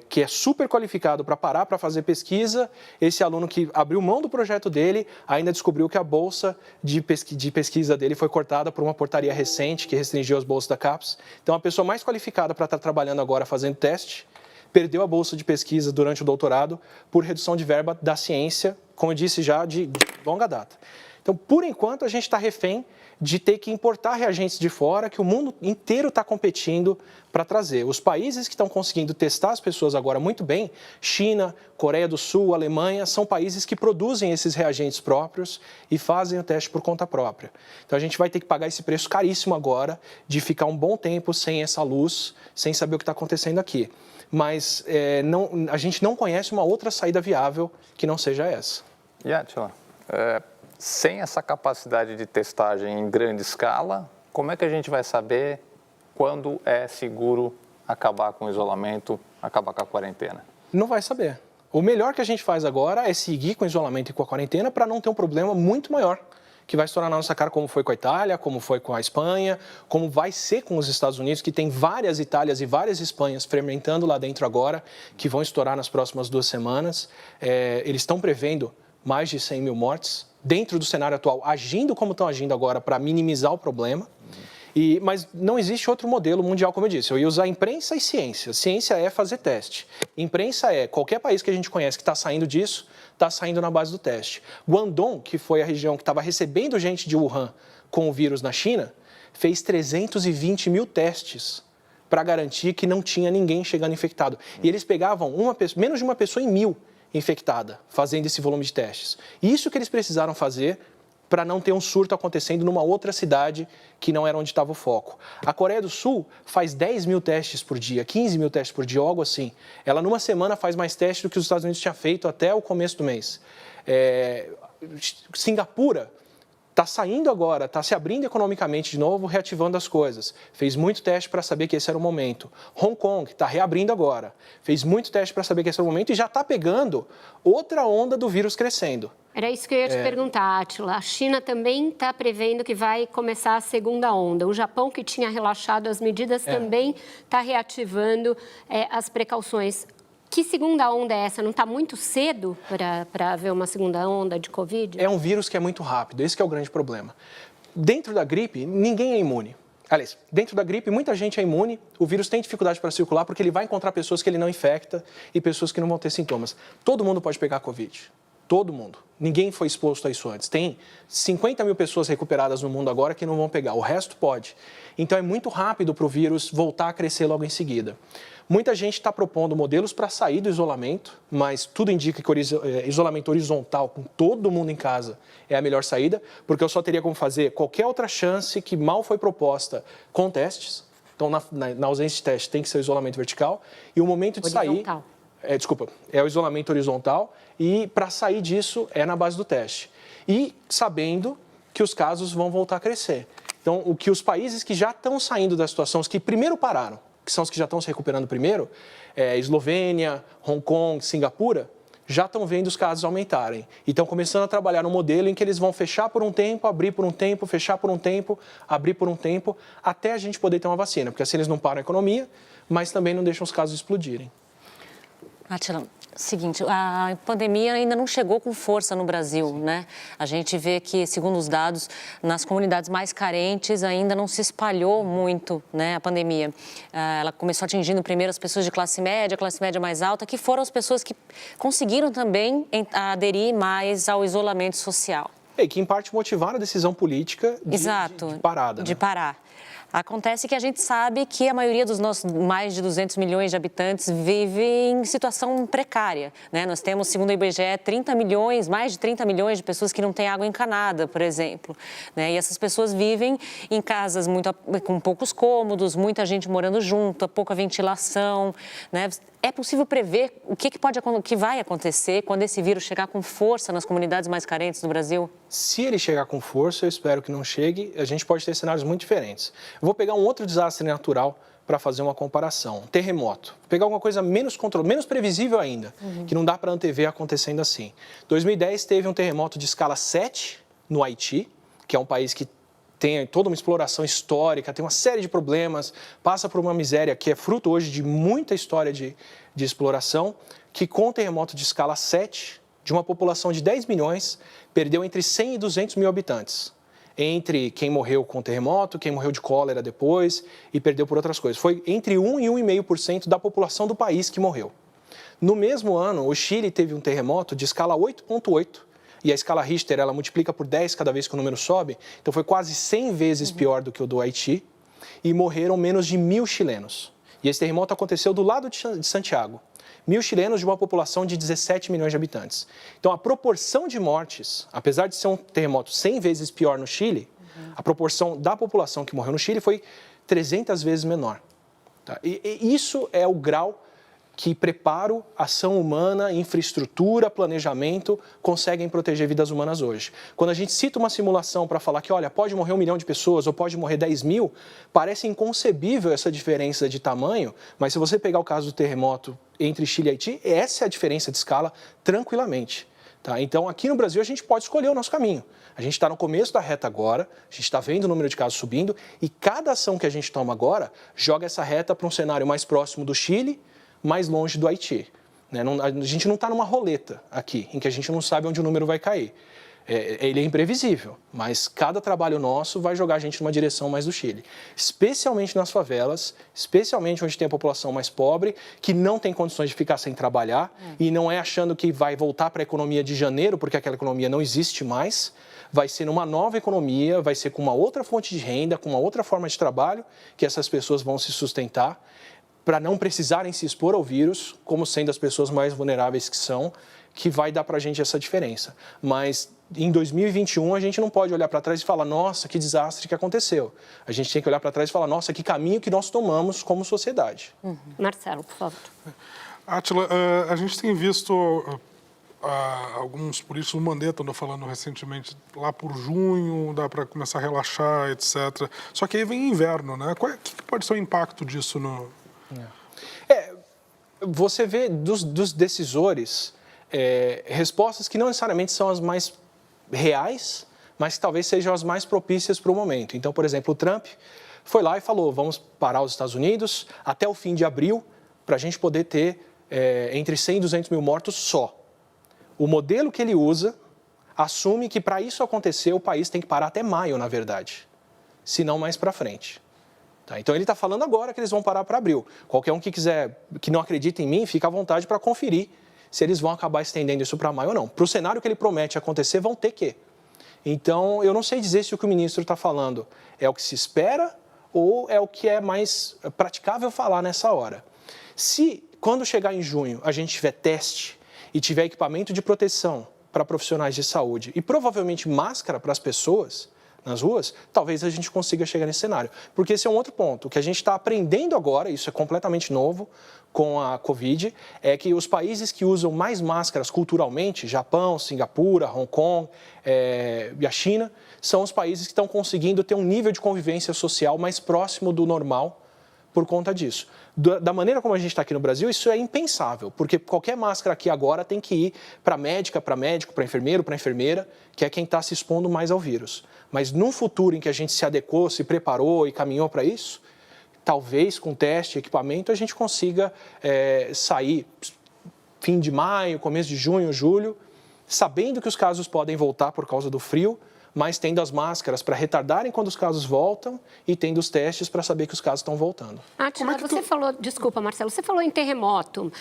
que é super qualificado para parar para fazer pesquisa, esse aluno que abriu mão do projeto dele ainda descobriu que a bolsa de pesquisa dele foi cortada por uma portaria recente que restringiu as bolsas da CAPES. Então, a pessoa mais qualificada para estar trabalhando agora fazendo teste perdeu a bolsa de pesquisa durante o doutorado por redução de verba da ciência, como eu disse já, de longa data. Então, por enquanto, a gente está refém de ter que importar reagentes de fora, que o mundo inteiro está competindo para trazer. Os países que estão conseguindo testar as pessoas agora muito bem, China, Coreia do Sul, Alemanha, são países que produzem esses reagentes próprios e fazem o teste por conta própria. Então, a gente vai ter que pagar esse preço caríssimo agora de ficar um bom tempo sem essa luz, sem saber o que está acontecendo aqui. Mas a gente não conhece uma outra saída viável que não seja essa. E Átila, sem essa capacidade de testagem em grande escala, como é que a gente vai saber quando é seguro acabar com o isolamento, acabar com a quarentena? Não vai saber. O melhor que a gente faz agora é seguir com o isolamento e com a quarentena para não ter um problema muito maior, que vai estourar na nossa cara, como foi com a Itália, como foi com a Espanha, como vai ser com os Estados Unidos, que tem várias Itálias e várias Espanhas fermentando lá dentro agora, que vão estourar nas próximas 2 semanas. Eles estão prevendo mais de 100 mil mortes dentro do cenário atual, agindo como estão agindo agora para minimizar o problema. Mas não existe outro modelo mundial, como eu disse. Eu ia usar imprensa e ciência. Ciência é fazer teste. Imprensa é qualquer país que a gente conhece que está saindo disso, está saindo na base do teste. Guangdong, que foi a região que estava recebendo gente de Wuhan com o vírus na China, fez 320 mil testes para garantir que não tinha ninguém chegando infectado. E eles pegavam menos de uma pessoa em 1000 infectada, fazendo esse volume de testes. Isso que eles precisaram fazer para não ter um surto acontecendo numa outra cidade que não era onde estava o foco. A Coreia do Sul faz 10 mil testes por dia, 15 mil testes por dia, algo assim. Ela, numa semana, faz mais testes do que os Estados Unidos tinha feito até o começo do mês. Singapura está saindo agora, está se abrindo economicamente de novo, reativando as coisas. Fez muito teste para saber que esse era o momento. Hong Kong está reabrindo agora. Fez muito teste para saber que esse era o momento e já está pegando outra onda do vírus crescendo. Era isso que eu ia te perguntar, Átila. A China também está prevendo que vai começar a segunda onda. O Japão, que tinha relaxado as medidas, também está reativando as precauções. Que segunda onda é essa? Não está muito cedo para haver uma segunda onda de Covid? É um vírus que é muito rápido, esse que é o grande problema. Dentro da gripe, ninguém é imune. Aliás, dentro da gripe, muita gente é imune, o vírus tem dificuldade para circular porque ele vai encontrar pessoas que ele não infecta e pessoas que não vão ter sintomas. Todo mundo pode pegar Covid. Todo mundo. Ninguém foi exposto a isso antes. Tem 50 mil pessoas recuperadas no mundo agora que não vão pegar. O resto pode. Então, é muito rápido para o vírus voltar a crescer logo em seguida. Muita gente está propondo modelos para sair do isolamento, mas tudo indica que isolamento horizontal, com todo mundo em casa, é a melhor saída, porque eu só teria como fazer qualquer outra chance que mal foi proposta com testes. Então, na ausência de teste, tem que ser o isolamento vertical. E o momento de horizontal. sair... é o isolamento horizontal e para sair disso é na base do teste. E sabendo que os casos vão voltar a crescer. Então, o que os países que já estão saindo da situação, os que primeiro pararam, que são os que já estão se recuperando primeiro, Eslovênia, Hong Kong, Singapura, já estão vendo os casos aumentarem. E estão começando a trabalhar no modelo em que eles vão fechar por um tempo, abrir por um tempo, fechar por um tempo, abrir por um tempo, até a gente poder ter uma vacina. Porque assim eles não param a economia, mas também não deixam os casos explodirem. Átila, seguinte, a pandemia ainda não chegou com força no Brasil, né? A gente vê que, segundo os dados, nas comunidades mais carentes ainda não se espalhou muito, né, a pandemia. Ela começou atingindo primeiro as pessoas de classe média mais alta, que foram as pessoas que conseguiram também aderir mais ao isolamento social. E que, em parte, motivaram a decisão política de parada. De parar. Acontece que a gente sabe que a maioria dos nossos mais de 200 milhões de habitantes vive em situação precária, né? Nós temos, segundo o IBGE, mais de 30 milhões de pessoas que não têm água encanada, por exemplo, né? E essas pessoas vivem em casas com poucos cômodos, muita gente morando junto, pouca ventilação, né? É possível prever o que vai acontecer quando esse vírus chegar com força nas comunidades mais carentes do Brasil? Se ele chegar com força, eu espero que não chegue, a gente pode ter cenários muito diferentes. Eu vou pegar um outro desastre natural para fazer uma comparação. Terremoto. Vou pegar alguma coisa menos previsível ainda, que não dá para antever acontecendo assim. 2010 teve um terremoto de escala 7 no Haiti, que é um país que tem toda uma exploração histórica, tem uma série de problemas, passa por uma miséria que é fruto hoje de muita história de exploração, que com um terremoto de escala 7, de uma população de 10 milhões, perdeu entre 100 e 200 mil habitantes. Entre quem morreu com o terremoto, quem morreu de cólera depois e perdeu por outras coisas. Foi entre 1 e 1,5% da população do país que morreu. No mesmo ano, o Chile teve um terremoto de escala 8,8, e a escala Richter, ela multiplica por 10 cada vez que o número sobe, então foi quase 100 vezes pior do que o do Haiti, e morreram menos de 1.000 chilenos. E esse terremoto aconteceu do lado de Santiago. 1.000 chilenos de uma população de 17 milhões de habitantes. Então, a proporção de mortes, apesar de ser um terremoto 100 vezes pior no Chile, a proporção da população que morreu no Chile foi 300 vezes menor. Tá? E isso é o grau que preparo, ação humana, infraestrutura, planejamento conseguem proteger vidas humanas hoje. Quando a gente cita uma simulação para falar que, olha, pode morrer 1 milhão de pessoas ou pode morrer 10 mil, parece inconcebível essa diferença de tamanho, mas se você pegar o caso do terremoto entre Chile e Haiti, essa é a diferença de escala tranquilamente. Tá? Então, aqui no Brasil, a gente pode escolher o nosso caminho. A gente está no começo da reta agora, a gente está vendo o número de casos subindo e cada ação que a gente toma agora joga essa reta para um cenário mais próximo do Chile, mais longe do Haiti. Né? A gente não está numa roleta aqui, em que a gente não sabe onde o número vai cair. Ele é imprevisível, mas cada trabalho nosso vai jogar a gente numa direção mais do Chile. Especialmente nas favelas, especialmente onde tem a população mais pobre, que não tem condições de ficar sem trabalhar e não é achando que vai voltar para a economia de janeiro, porque aquela economia não existe mais, vai ser numa nova economia, vai ser com uma outra fonte de renda, com uma outra forma de trabalho, que essas pessoas vão se sustentar, para não precisarem se expor ao vírus, como sendo as pessoas mais vulneráveis que são, que vai dar para a gente essa diferença. Mas em 2021 a gente não pode olhar para trás e falar, nossa, que desastre que aconteceu. A gente tem que olhar para trás e falar, nossa, que caminho que nós tomamos como sociedade. Marcelo, por favor. Átila, a gente tem visto alguns políticos, o Mandetta andou falando recentemente, lá por junho dá para começar a relaxar, etc. Só que aí vem inverno, né? O que pode ser o impacto disso no... Você vê dos decisores respostas que não necessariamente são as mais reais, mas que talvez sejam as mais propícias para o momento. Então, por exemplo, o Trump foi lá e falou, vamos parar os Estados Unidos até o fim de abril para a gente poder ter entre 100 e 200 mil mortos só. O modelo que ele usa assume que para isso acontecer o país tem que parar até maio, na verdade, se não mais para frente. Então, ele está falando agora que eles vão parar para abril. Qualquer um que quiser, que não acredita em mim, fica à vontade para conferir se eles vão acabar estendendo isso para maio ou não. Para o cenário que ele promete acontecer, vão ter que. Então, eu não sei dizer se o que o ministro está falando é o que se espera ou é o que é mais praticável falar nessa hora. Se, quando chegar em junho, a gente tiver teste e tiver equipamento de proteção para profissionais de saúde e provavelmente máscara para as pessoas nas ruas, talvez a gente consiga chegar nesse cenário. Porque esse é um outro ponto. O que a gente está aprendendo agora, isso é completamente novo com a Covid, é que os países que usam mais máscaras culturalmente, Japão, Singapura, Hong Kong e a China, são os países que estão conseguindo ter um nível de convivência social mais próximo do normal por conta disso. Da maneira como a gente está aqui no Brasil, isso é impensável, porque qualquer máscara aqui agora tem que ir para médica, para médico, para enfermeiro, para enfermeira, que é quem está se expondo mais ao vírus. Mas num futuro em que a gente se adequou, se preparou e caminhou para isso, talvez com teste, equipamento, a gente consiga sair fim de maio, começo de junho, julho, sabendo que os casos podem voltar por causa do frio, mas tendo as máscaras para retardarem quando os casos voltam e tendo os testes para saber que os casos estão voltando. Átila, você falou, desculpa, Marcelo, você falou em terremoto.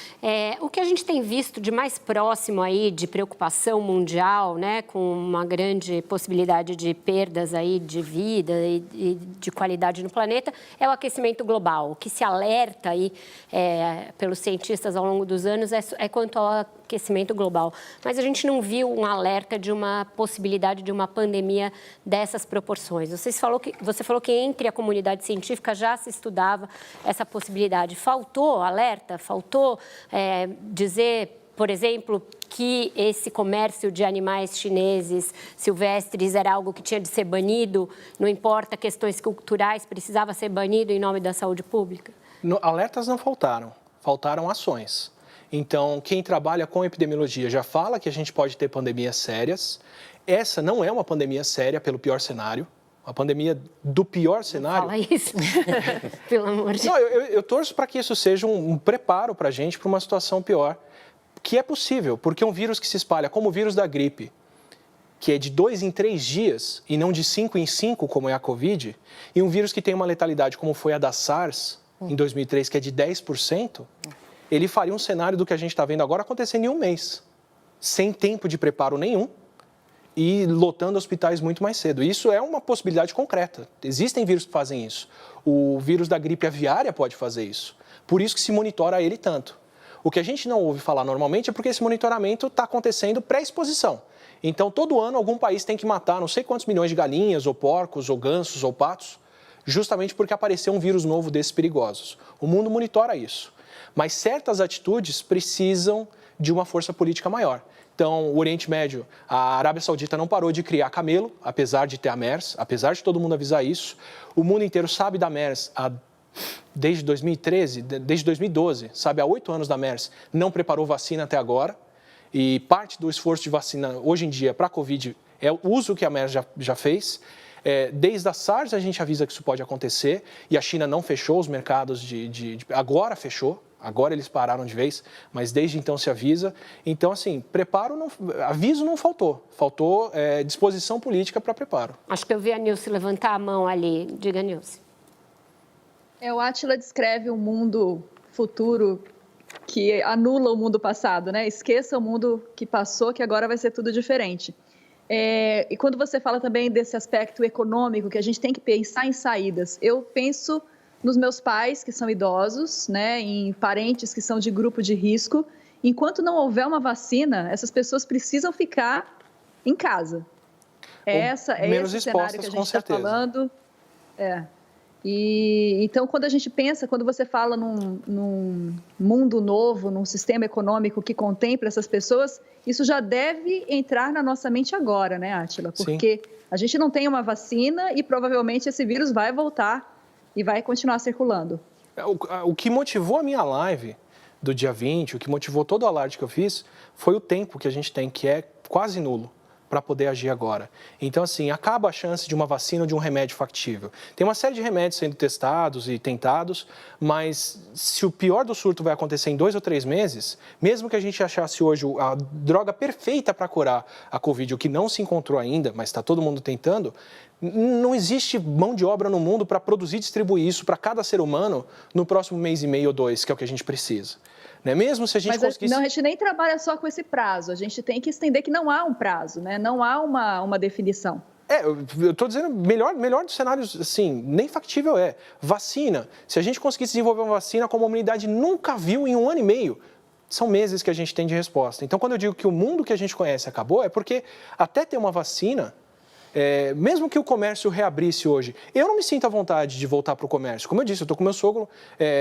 O que a gente tem visto de mais próximo aí de preocupação mundial, né, com uma grande possibilidade de perdas aí de vida e de qualidade no planeta, é o aquecimento global. O que se alerta aí pelos cientistas ao longo dos anos é quanto ao aquecimento global. Mas a gente não viu um alerta de uma possibilidade de uma pandemia dessas proporções. Você falou que entre a comunidade científica já se estudava essa possibilidade. Faltou alerta? Faltou dizer, por exemplo, que esse comércio de animais chineses silvestres era algo que tinha de ser banido, não importa questões culturais, precisava ser banido em nome da saúde pública? Alertas não faltaram, faltaram ações. Então, quem trabalha com epidemiologia já fala que a gente pode ter pandemias sérias. Essa não é uma pandemia séria pelo pior cenário. A pandemia do pior cenário... Fala isso, pelo amor de Deus. Não, eu torço para que isso seja um preparo para a gente para uma situação pior, que é possível, porque um vírus que se espalha como o vírus da gripe, que é de 2 em 3 dias e não de 5 em 5, como é a Covid, e um vírus que tem uma letalidade como foi a da SARS, em 2003, que é de 10%, ele faria um cenário do que a gente está vendo agora acontecendo em um mês, sem tempo de preparo nenhum e lotando hospitais muito mais cedo. Isso é uma possibilidade concreta. Existem vírus que fazem isso. O vírus da gripe aviária pode fazer isso. Por isso que se monitora ele tanto. O que a gente não ouve falar normalmente é porque esse monitoramento está acontecendo pré-exposição. Então, todo ano, algum país tem que matar não sei quantos milhões de galinhas, ou porcos, ou gansos, ou patos, justamente porque apareceu um vírus novo desses perigosos. O mundo monitora isso. Mas certas atitudes precisam de uma força política maior. Então, o Oriente Médio, a Arábia Saudita não parou de criar camelo, apesar de ter a MERS, apesar de todo mundo avisar isso. O mundo inteiro sabe da MERS desde 2013, desde 2012, sabe há 8 anos da MERS, não preparou vacina até agora. E parte do esforço de vacina hoje em dia para a Covid é o uso que a MERS já fez. Desde a SARS a gente avisa que isso pode acontecer e a China não fechou os mercados agora fechou. Agora eles pararam de vez, mas desde então se avisa. Então, assim, aviso não faltou. Faltou disposição política para preparo. Acho que eu vi a Nilce levantar a mão ali. Diga, Nilce. O Átila descreve um mundo futuro que anula o mundo passado, né? Esqueça o mundo que passou, que agora vai ser tudo diferente. E quando você fala também desse aspecto econômico, que a gente tem que pensar em saídas, eu penso nos meus pais, que são idosos, né, em parentes que são de grupo de risco. Enquanto não houver uma vacina, essas pessoas precisam ficar em casa. É esse cenário que a gente está falando. E então, quando a gente pensa, quando você fala num mundo novo, num sistema econômico que contempla essas pessoas, isso já deve entrar na nossa mente agora, né, Átila? Porque a gente não tem uma vacina e provavelmente esse vírus vai voltar e vai continuar circulando. O que motivou a minha live do dia 20, o que motivou todo o alarde que eu fiz, foi o tempo que a gente tem, que é quase nulo, para poder agir agora. Então, assim, acaba a chance de uma vacina ou de um remédio factível. Tem uma série de remédios sendo testados e tentados, mas se o pior do surto vai acontecer em 2 ou 3 meses, mesmo que a gente achasse hoje a droga perfeita para curar a Covid, o que não se encontrou ainda, mas está todo mundo tentando, não existe mão de obra no mundo para produzir e distribuir isso para cada ser humano no próximo mês e meio ou 2, que é o que a gente precisa. Né? Mesmo se a gente conseguisse... Não, a gente nem trabalha só com esse prazo, a gente tem que entender que não há um prazo, né? Não há uma definição. Eu estou dizendo, melhor dos cenários, assim, nem factível é. Vacina, se a gente conseguisse desenvolver uma vacina como a humanidade nunca viu em 1 ano e meio, são meses que a gente tem de resposta. Então, quando eu digo que o mundo que a gente conhece acabou, é porque até ter uma vacina... mesmo que o comércio reabrisse hoje, eu não me sinto à vontade de voltar para o comércio. Como eu disse, eu estou com meu sogro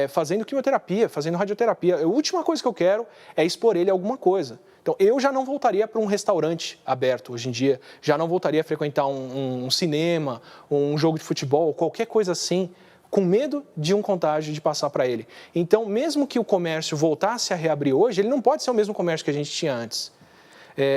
fazendo quimioterapia, fazendo radioterapia. A última coisa que eu quero é expor ele a alguma coisa. Então, eu já não voltaria para um restaurante aberto hoje em dia, já não voltaria a frequentar um cinema, um jogo de futebol, qualquer coisa assim, com medo de um contágio de passar para ele. Então, mesmo que o comércio voltasse a reabrir hoje, ele não pode ser o mesmo comércio que a gente tinha antes.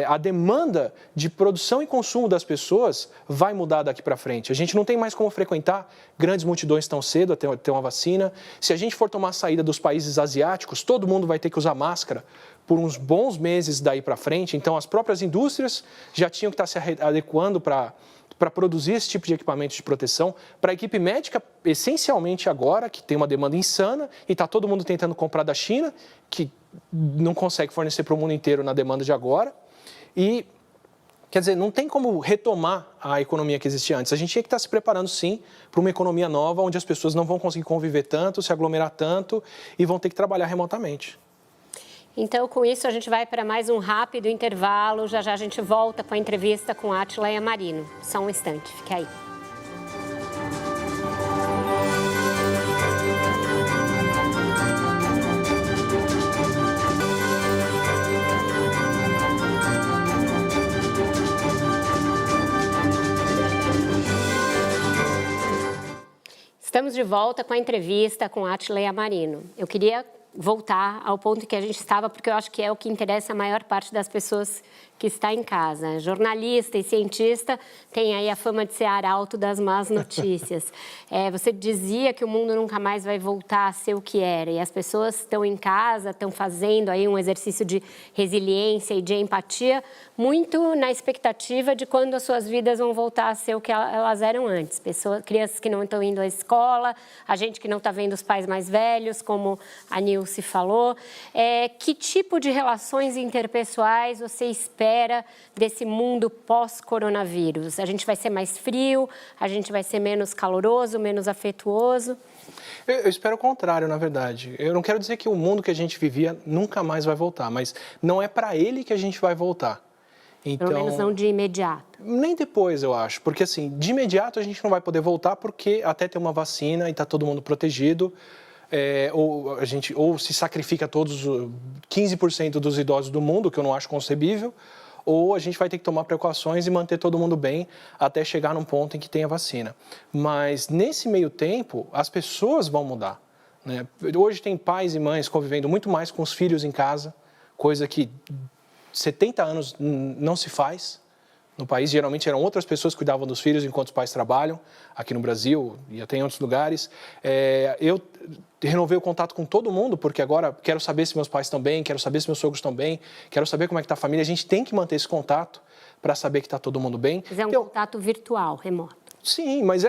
A demanda de produção e consumo das pessoas vai mudar daqui para frente. A gente não tem mais como frequentar grandes multidões tão cedo até ter uma vacina. Se a gente for tomar saída dos países asiáticos, todo mundo vai ter que usar máscara por uns bons meses daí para frente. Então, as próprias indústrias já tinham que estar se adequando para produzir esse tipo de equipamento de proteção. Para a equipe médica, essencialmente agora, que tem uma demanda insana e está todo mundo tentando comprar da China, que não consegue fornecer para o mundo inteiro na demanda de agora. E, quer dizer, não tem como retomar a economia que existia antes. A gente tinha que estar se preparando, sim, para uma economia nova, onde as pessoas não vão conseguir conviver tanto, se aglomerar tanto e vão ter que trabalhar remotamente. Então, com isso, a gente vai para mais um rápido intervalo. Já já a gente volta com a entrevista com Átila Yamarino. Só um instante, fique aí. Estamos de volta com a entrevista com Átila Yamarino. Eu queria voltar ao ponto que a gente estava, porque eu acho que é o que interessa a maior parte das pessoas que está em casa. Jornalista e cientista tem aí a fama de ser arauto das más notícias. Você dizia que o mundo nunca mais vai voltar a ser o que era, e as pessoas estão em casa, estão fazendo aí um exercício de resiliência e de empatia, muito na expectativa de quando as suas vidas vão voltar a ser o que elas eram antes. Crianças que não estão indo à escola, a gente que não está vendo os pais mais velhos, como a Nilce falou. Que tipo de relações interpessoais você espera desse mundo pós-coronavírus? A gente vai ser mais frio? A gente vai ser menos caloroso, menos afetuoso? Eu espero o contrário, na verdade. Eu não quero dizer que o mundo que a gente vivia nunca mais vai voltar, mas não é para ele que a gente vai voltar. Então, pelo menos não de imediato. Nem depois, eu acho. Porque, assim, de imediato a gente não vai poder voltar porque até ter uma vacina e está todo mundo protegido, ou se sacrifica todos 15% dos idosos do mundo, que eu não acho concebível, ou a gente vai ter que tomar precauções e manter todo mundo bem até chegar num ponto em que tenha vacina. Mas, nesse meio tempo, as pessoas vão mudar, né? Hoje tem pais e mães convivendo muito mais com os filhos em casa, coisa que 70 anos não se faz no país. Geralmente eram outras pessoas que cuidavam dos filhos enquanto os pais trabalham, aqui no Brasil e até em outros lugares. Eu renovei o contato com todo mundo, porque agora quero saber se meus pais estão bem, quero saber se meus sogros estão bem, quero saber como é que está a família. A gente tem que manter esse contato para saber que está todo mundo bem. Mas é um contato virtual, remoto. Sim, mas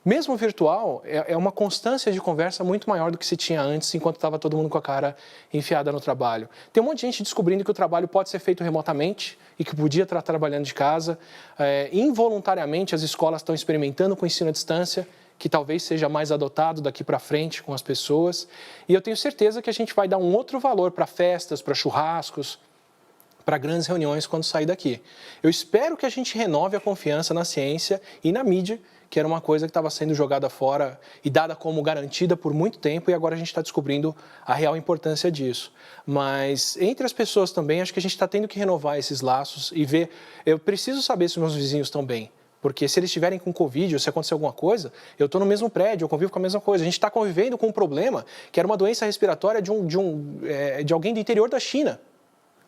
mesmo virtual, é uma constância de conversa muito maior do que se tinha antes, enquanto estava todo mundo com a cara enfiada no trabalho. Tem um monte de gente descobrindo que o trabalho pode ser feito remotamente e que podia estar trabalhando de casa. Involuntariamente, as escolas estão experimentando com o ensino à distância, que talvez seja mais adotado daqui para frente com as pessoas. E eu tenho certeza que a gente vai dar um outro valor para festas, para churrascos, para grandes reuniões quando sair daqui. Eu espero que a gente renove a confiança na ciência e na mídia, que era uma coisa que estava sendo jogada fora e dada como garantida por muito tempo, e agora a gente está descobrindo a real importância disso. Mas entre as pessoas também, acho que a gente está tendo que renovar esses laços e ver. Eu preciso saber se meus vizinhos estão bem, porque se eles estiverem com Covid ou se acontecer alguma coisa, eu estou no mesmo prédio, eu convivo com a mesma coisa. A gente está convivendo com um problema que era uma doença respiratória de alguém do interior da China,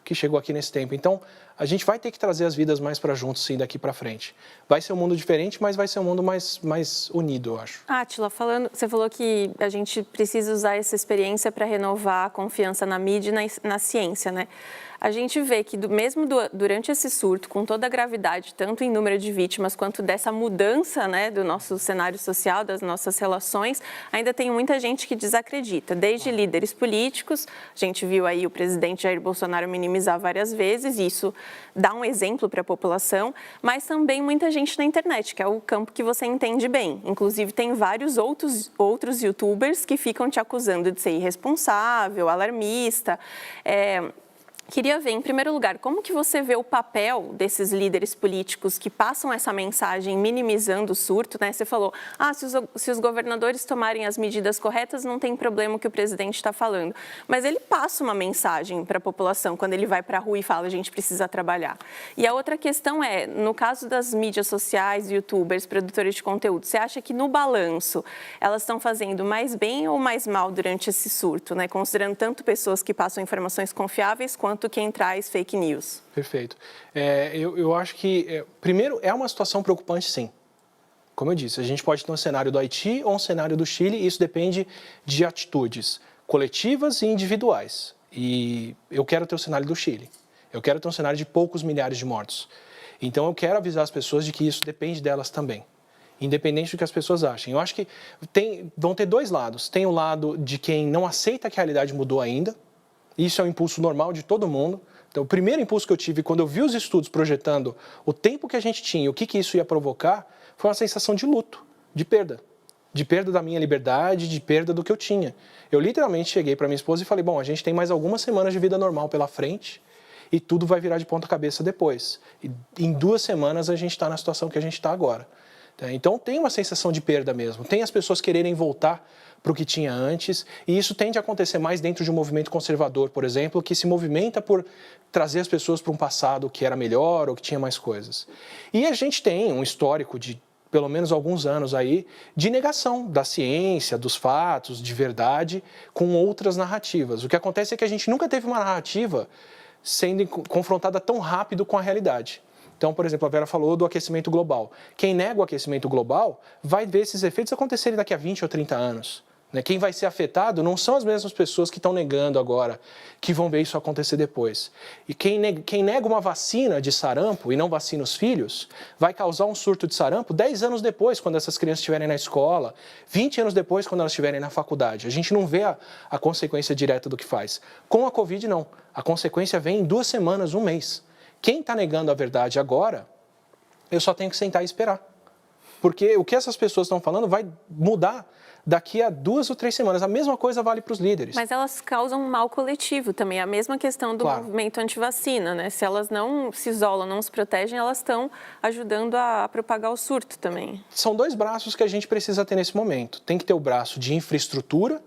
que chegou aqui nesse tempo. Então, a gente vai ter que trazer as vidas mais para juntos, sim, daqui para frente. Vai ser um mundo diferente, mas vai ser um mundo mais unido, eu acho. Átila, você falou que a gente precisa usar essa experiência para renovar a confiança na mídia e na ciência, né? A gente vê que mesmo durante esse surto, com toda a gravidade, tanto em número de vítimas quanto dessa mudança, né, do nosso cenário social, das nossas relações, ainda tem muita gente que desacredita, desde líderes políticos. A gente viu aí o presidente Jair Bolsonaro minimizar várias vezes, e isso dá um exemplo para a população, mas também muita gente na internet, que é o campo que você entende bem. Inclusive, tem vários outros youtubers que ficam te acusando de ser irresponsável, alarmista, Queria ver, em primeiro lugar, como que você vê o papel desses líderes políticos que passam essa mensagem minimizando o surto, né? Você falou, se os governadores tomarem as medidas corretas, não tem problema o que o presidente está falando. Mas ele passa uma mensagem para a população quando ele vai para a rua e fala, a gente precisa trabalhar. E a outra questão é, no caso das mídias sociais, youtubers, produtores de conteúdo, você acha que no balanço elas estão fazendo mais bem ou mais mal durante esse surto, né? Considerando tanto pessoas que passam informações confiáveis quanto quem traz fake news. Perfeito. Eu acho que, primeiro, é uma situação preocupante, sim. Como eu disse, a gente pode ter um cenário do Haiti ou um cenário do Chile, e isso depende de atitudes coletivas e individuais. E eu quero ter o cenário do Chile. Eu quero ter um cenário de poucos milhares de mortos. Então, eu quero avisar as pessoas de que isso depende delas também, independente do que as pessoas achem. Eu acho que vão ter dois lados. Tem o lado de quem não aceita que a realidade mudou ainda. Isso é um impulso normal de todo mundo. Então, o primeiro impulso que eu tive quando eu vi os estudos projetando o tempo que a gente tinha e o que isso ia provocar, foi uma sensação de luto, de perda. De perda da minha liberdade, de perda do que eu tinha. Eu literalmente cheguei para minha esposa e falei, bom, a gente tem mais algumas semanas de vida normal pela frente e tudo vai virar de ponta cabeça depois. E em 2 semanas a gente está na situação que a gente está agora. Então, tem uma sensação de perda mesmo. Tem as pessoas quererem voltar para o que tinha antes, e isso tende a acontecer mais dentro de um movimento conservador, por exemplo, que se movimenta por trazer as pessoas para um passado que era melhor ou que tinha mais coisas. E a gente tem um histórico de pelo menos alguns anos aí, de negação da ciência, dos fatos, de verdade, com outras narrativas. O que acontece é que a gente nunca teve uma narrativa sendo confrontada tão rápido com a realidade. Então, por exemplo, a Vera falou do aquecimento global. Quem nega o aquecimento global vai ver esses efeitos acontecerem daqui a 20 ou 30 anos. Quem vai ser afetado não são as mesmas pessoas que estão negando agora, que vão ver isso acontecer depois. E quem nega uma vacina de sarampo e não vacina os filhos, vai causar um surto de sarampo 10 anos depois, quando essas crianças estiverem na escola, 20 anos depois, quando elas estiverem na faculdade. A gente não vê a consequência direta do que faz. Com a Covid, não. A consequência vem em 2 semanas, 1 mês. Quem está negando a verdade agora, eu só tenho que sentar e esperar. Porque o que essas pessoas estão falando vai mudar daqui a 2 ou 3 semanas. A mesma coisa vale para os líderes. Mas elas causam um mal coletivo também. A mesma questão do movimento antivacina, né? Se elas não se isolam, não se protegem, elas estão ajudando a propagar o surto também. São 2 braços que a gente precisa ter nesse momento. Tem que ter o braço de infraestrutura,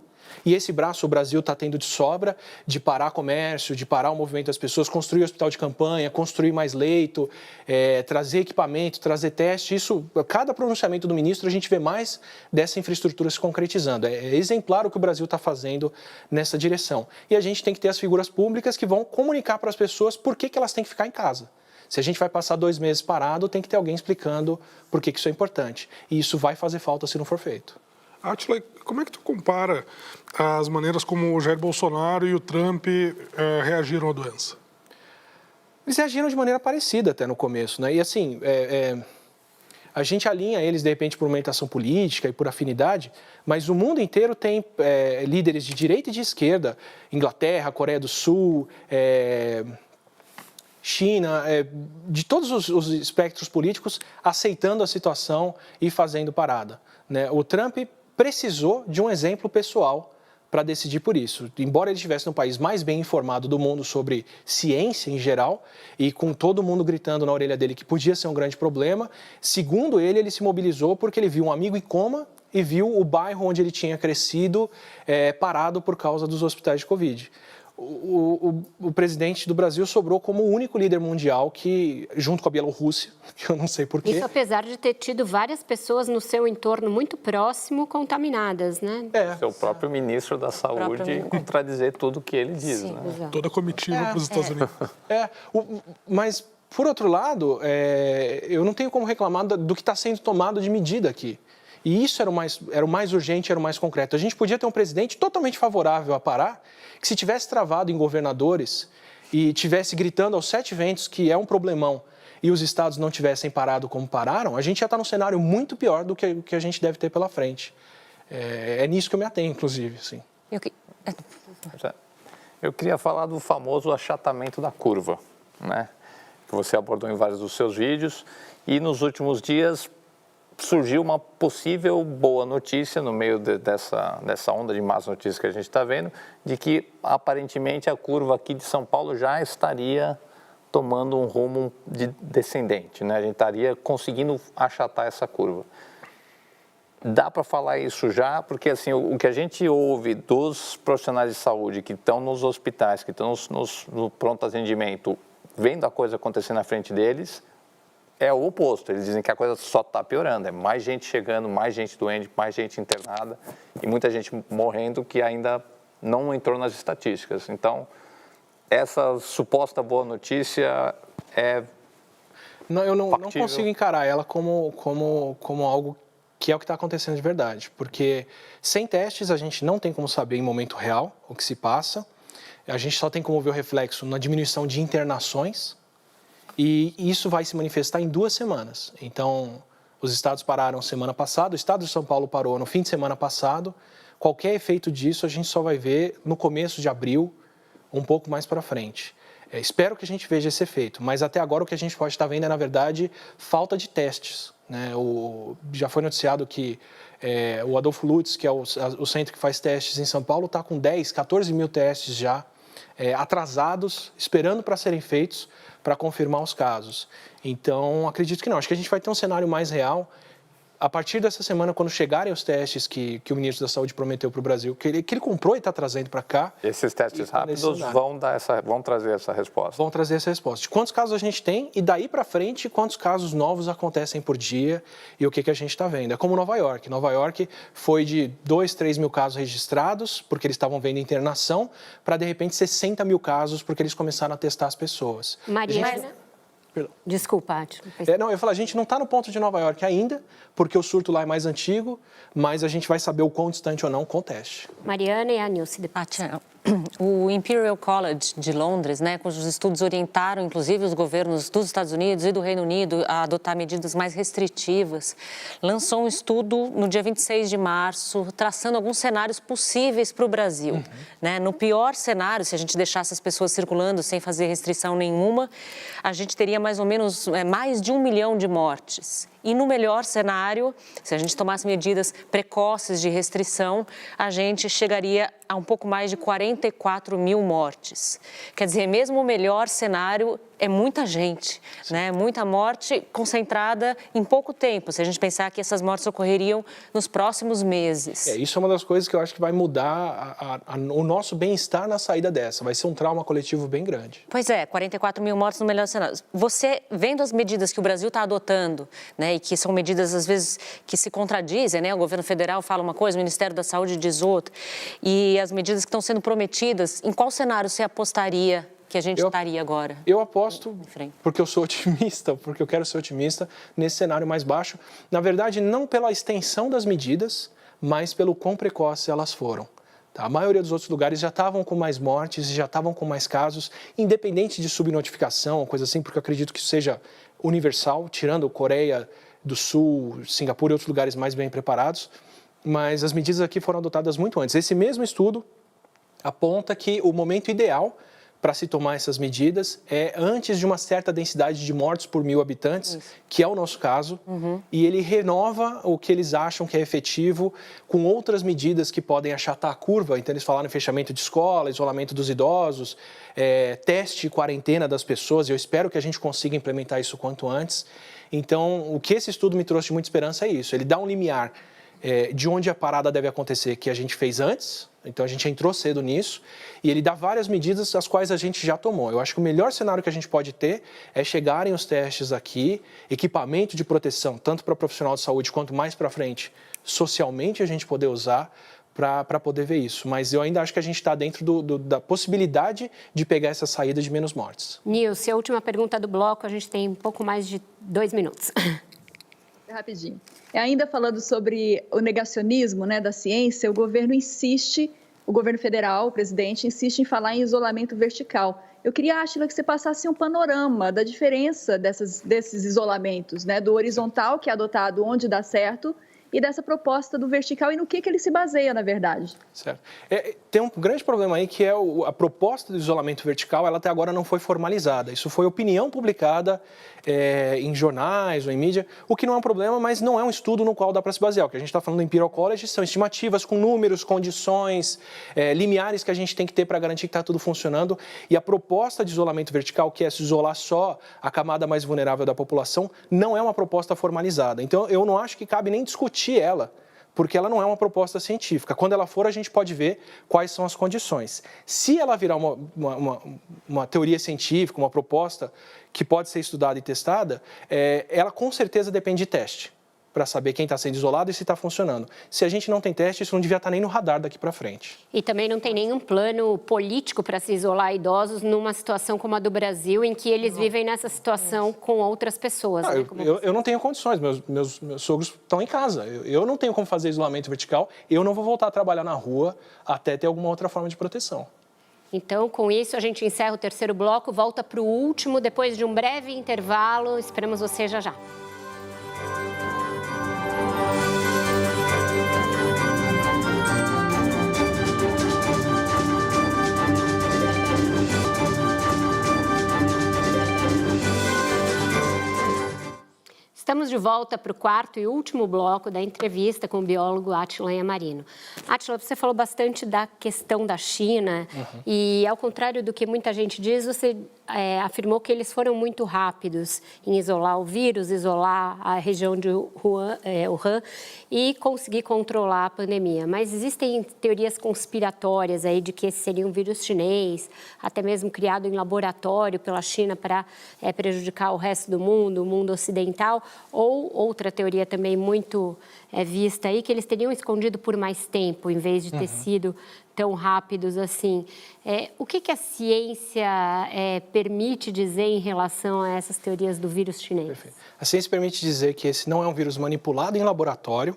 e esse braço o Brasil está tendo de sobra, de parar comércio, de parar o movimento das pessoas, construir hospital de campanha, construir mais leito, trazer equipamento, trazer teste. Isso, cada pronunciamento do ministro, a gente vê mais dessa infraestrutura se concretizando. É exemplar o que o Brasil está fazendo nessa direção. E a gente tem que ter as figuras públicas que vão comunicar para as pessoas por que elas têm que ficar em casa. Se a gente vai passar 2 meses parado, tem que ter alguém explicando por que isso é importante. E isso vai fazer falta se não for feito. Átila, como é que tu compara as maneiras como o Jair Bolsonaro e o Trump reagiram à doença? Eles reagiram de maneira parecida até no começo, né? E assim, a gente alinha eles de repente por orientação política e por afinidade, mas o mundo inteiro tem líderes de direita e de esquerda, Inglaterra, Coreia do Sul, China, de todos os espectros políticos aceitando a situação e fazendo parada, né? O Trump precisou de um exemplo pessoal para decidir por isso. Embora ele estivesse no país mais bem informado do mundo sobre ciência em geral, e com todo mundo gritando na orelha dele que podia ser um grande problema, segundo ele se mobilizou porque ele viu um amigo em coma e viu o bairro onde ele tinha crescido parado por causa dos hospitais de Covid. O presidente do Brasil sobrou como o único líder mundial que, junto com a Bielorrússia, que eu não sei porquê. Isso apesar de ter tido várias pessoas no seu entorno muito próximo contaminadas, né? Seu próprio ministro da Saúde contradizer tudo o que ele diz, Sim, né? exato. Toda a comitiva para os Estados Unidos. Mas, por outro lado, eu não tenho como reclamar do que está sendo tomado de medida aqui. E isso era o mais urgente, era o mais concreto. A gente podia ter um presidente totalmente favorável a parar, que se tivesse travado em governadores e tivesse gritando aos 7 ventos que é um problemão e os estados não tivessem parado como pararam, a gente já está num cenário muito pior do que a gente deve ter pela frente. É nisso que eu me atenho, inclusive. Sim. Eu queria falar do famoso achatamento da curva, né? Que você abordou em vários dos seus vídeos e nos últimos dias surgiu uma possível boa notícia no meio dessa onda de más notícias que a gente está vendo, de que aparentemente a curva aqui de São Paulo já estaria tomando um rumo descendente, né? A gente estaria conseguindo achatar essa curva. Dá para falar isso já? Porque assim, o que a gente ouve dos profissionais de saúde que estão nos hospitais, que estão no pronto atendimento, vendo a coisa acontecer na frente deles, é o oposto. Eles dizem que a coisa só está piorando. É mais gente chegando, mais gente doente, mais gente internada e muita gente morrendo que ainda não entrou nas estatísticas. Então, essa suposta boa notícia é não, eu não consigo encarar ela como algo que é o que está acontecendo de verdade. Porque sem testes a gente não tem como saber em momento real o que se passa. A gente só tem como ver o reflexo na diminuição de internações. E isso vai se manifestar em 2 semanas. Então, os estados pararam semana passada, o estado de São Paulo parou no fim de semana passado. Qualquer efeito disso a gente só vai ver no começo de abril, um pouco mais para frente. Espero que a gente veja esse efeito, mas até agora o que a gente pode estar vendo é, na verdade, falta de testes, né? Já foi noticiado que o Adolfo Lutz, que é o centro que faz testes em São Paulo, está com 10, 14 mil testes já atrasados, esperando para serem feitos, para confirmar os casos. Então, acredito que não. Acho que a gente vai ter um cenário mais real a partir dessa semana, quando chegarem os testes que o ministro da Saúde prometeu para o Brasil, que ele comprou e está trazendo para cá. Esses testes rápidos vão trazer essa resposta. Vão trazer essa resposta. De quantos casos a gente tem e daí para frente, quantos casos novos acontecem por dia e o que a gente está vendo. É como Nova York. Nova York foi de 2, 3 mil casos registrados, porque eles estavam vendo internação, para de repente 60 mil casos, porque eles começaram a testar as pessoas. Mariana? Desculpa, Átila. Eu ia falar, a gente não está no ponto de Nova York ainda, porque o surto lá é mais antigo, mas a gente vai saber o quão distante ou não com o teste. Mariana e a Nilce. O Imperial College de Londres, né, cujos estudos orientaram, inclusive, os governos dos Estados Unidos e do Reino Unido a adotar medidas mais restritivas, lançou um estudo no dia 26 de março, traçando alguns cenários possíveis para o Brasil. Né? No pior cenário, se a gente deixasse as pessoas circulando sem fazer restrição nenhuma, a gente teria mais ou menos mais de 1 milhão de mortes. E no melhor cenário, se a gente tomasse medidas precoces de restrição, a gente chegaria a um pouco mais de 44 mil mortes. Quer dizer, mesmo o melhor cenário é muita gente, né? Muita morte concentrada em pouco tempo, se a gente pensar que essas mortes ocorreriam nos próximos meses. Isso é uma das coisas que eu acho que vai mudar o nosso bem-estar na saída dessa. Vai ser um trauma coletivo bem grande. Pois é, 44 mil mortes no melhor cenário. Você, vendo as medidas que o Brasil está adotando, né, e que são medidas, às vezes, que se contradizem, né? O governo federal fala uma coisa, o Ministério da Saúde diz outra, e as medidas que estão sendo prometidas, em qual cenário você apostaria que a gente estaria agora? Eu aposto, porque eu sou otimista, porque eu quero ser otimista, nesse cenário mais baixo. Na verdade, não pela extensão das medidas, mas pelo quão precoce elas foram. Tá? A maioria dos outros lugares já estavam com mais mortes, já estavam com mais casos, independente de subnotificação, coisa assim, porque eu acredito que isso seja universal, tirando Coreia do Sul, Singapura e outros lugares mais bem preparados, mas as medidas aqui foram adotadas muito antes. Esse mesmo estudo aponta que o momento ideal para se tomar essas medidas é antes de uma certa densidade de mortes por 1.000 habitantes, que é o nosso caso, e ele renova o que eles acham que é efetivo com outras medidas que podem achatar a curva. Então, eles falaram em fechamento de escola, isolamento dos idosos, teste e quarentena das pessoas, e eu espero que a gente consiga implementar isso quanto antes. Então, o que esse estudo me trouxe de muita esperança é isso, ele dá um limiar de onde a parada deve acontecer, que a gente fez antes, então a gente entrou cedo nisso, e ele dá várias medidas as quais a gente já tomou. Eu acho que o melhor cenário que a gente pode ter é chegarem os testes aqui, equipamento de proteção, tanto para profissional de saúde quanto mais para frente, socialmente a gente poder usar para poder ver isso. Mas eu ainda acho que a gente está dentro da possibilidade de pegar essa saída de menos mortes. Nilce, a última pergunta do bloco, a gente tem um pouco mais de 2 minutos. Rapidinho. Ainda falando sobre o negacionismo, né, da ciência, o governo federal, o presidente, insiste em falar em isolamento vertical. Eu queria, Átila, que você passasse um panorama da diferença desses isolamentos, né, do horizontal, que é adotado onde dá certo, e dessa proposta do vertical e no que ele se baseia, na verdade. Certo. Tem um grande problema aí que é a proposta do isolamento vertical, ela até agora não foi formalizada. Isso foi opinião publicada em jornais ou em mídia, o que não é um problema, mas não é um estudo no qual dá para se basear. O que a gente está falando em Imperial College são estimativas com números, condições, limiares que a gente tem que ter para garantir que está tudo funcionando. E a proposta de isolamento vertical, que é se isolar só a camada mais vulnerável da população, não é uma proposta formalizada. Então, eu não acho que cabe nem discutir ela, porque ela não é uma proposta científica. Quando ela for, a gente pode ver quais são as condições. Se ela virar uma teoria científica, uma proposta que pode ser estudada e testada, ela com certeza depende de teste, para saber quem está sendo isolado e se está funcionando. Se a gente não tem teste, isso não devia estar nem no radar daqui para frente. E também não tem nenhum plano político para se isolar idosos numa situação como a do Brasil, em que eles vivem nessa situação com outras pessoas. Né? Eu não tenho condições, meus sogros estão em casa. Eu não tenho como fazer isolamento vertical, eu não vou voltar a trabalhar na rua até ter alguma outra forma de proteção. Então, com isso, a gente encerra o terceiro bloco, volta para o último, depois de um breve intervalo. Esperamos você já já. Estamos de volta para o quarto e último bloco da entrevista com o biólogo Átila Yamarino. Átila, você falou bastante da questão da China e, ao contrário do que muita gente diz, você afirmou que eles foram muito rápidos em isolar o vírus, isolar a região de Wuhan e conseguir controlar a pandemia. Mas existem teorias conspiratórias aí de que esse seria um vírus chinês, até mesmo criado em laboratório pela China para prejudicar o resto do mundo, o mundo ocidental. Ou outra teoria também muito vista aí, que eles teriam escondido por mais tempo, em vez de ter sido tão rápidos assim. O que a ciência permite dizer em relação a essas teorias do vírus chinês? Perfeito. A ciência permite dizer que esse não é um vírus manipulado em laboratório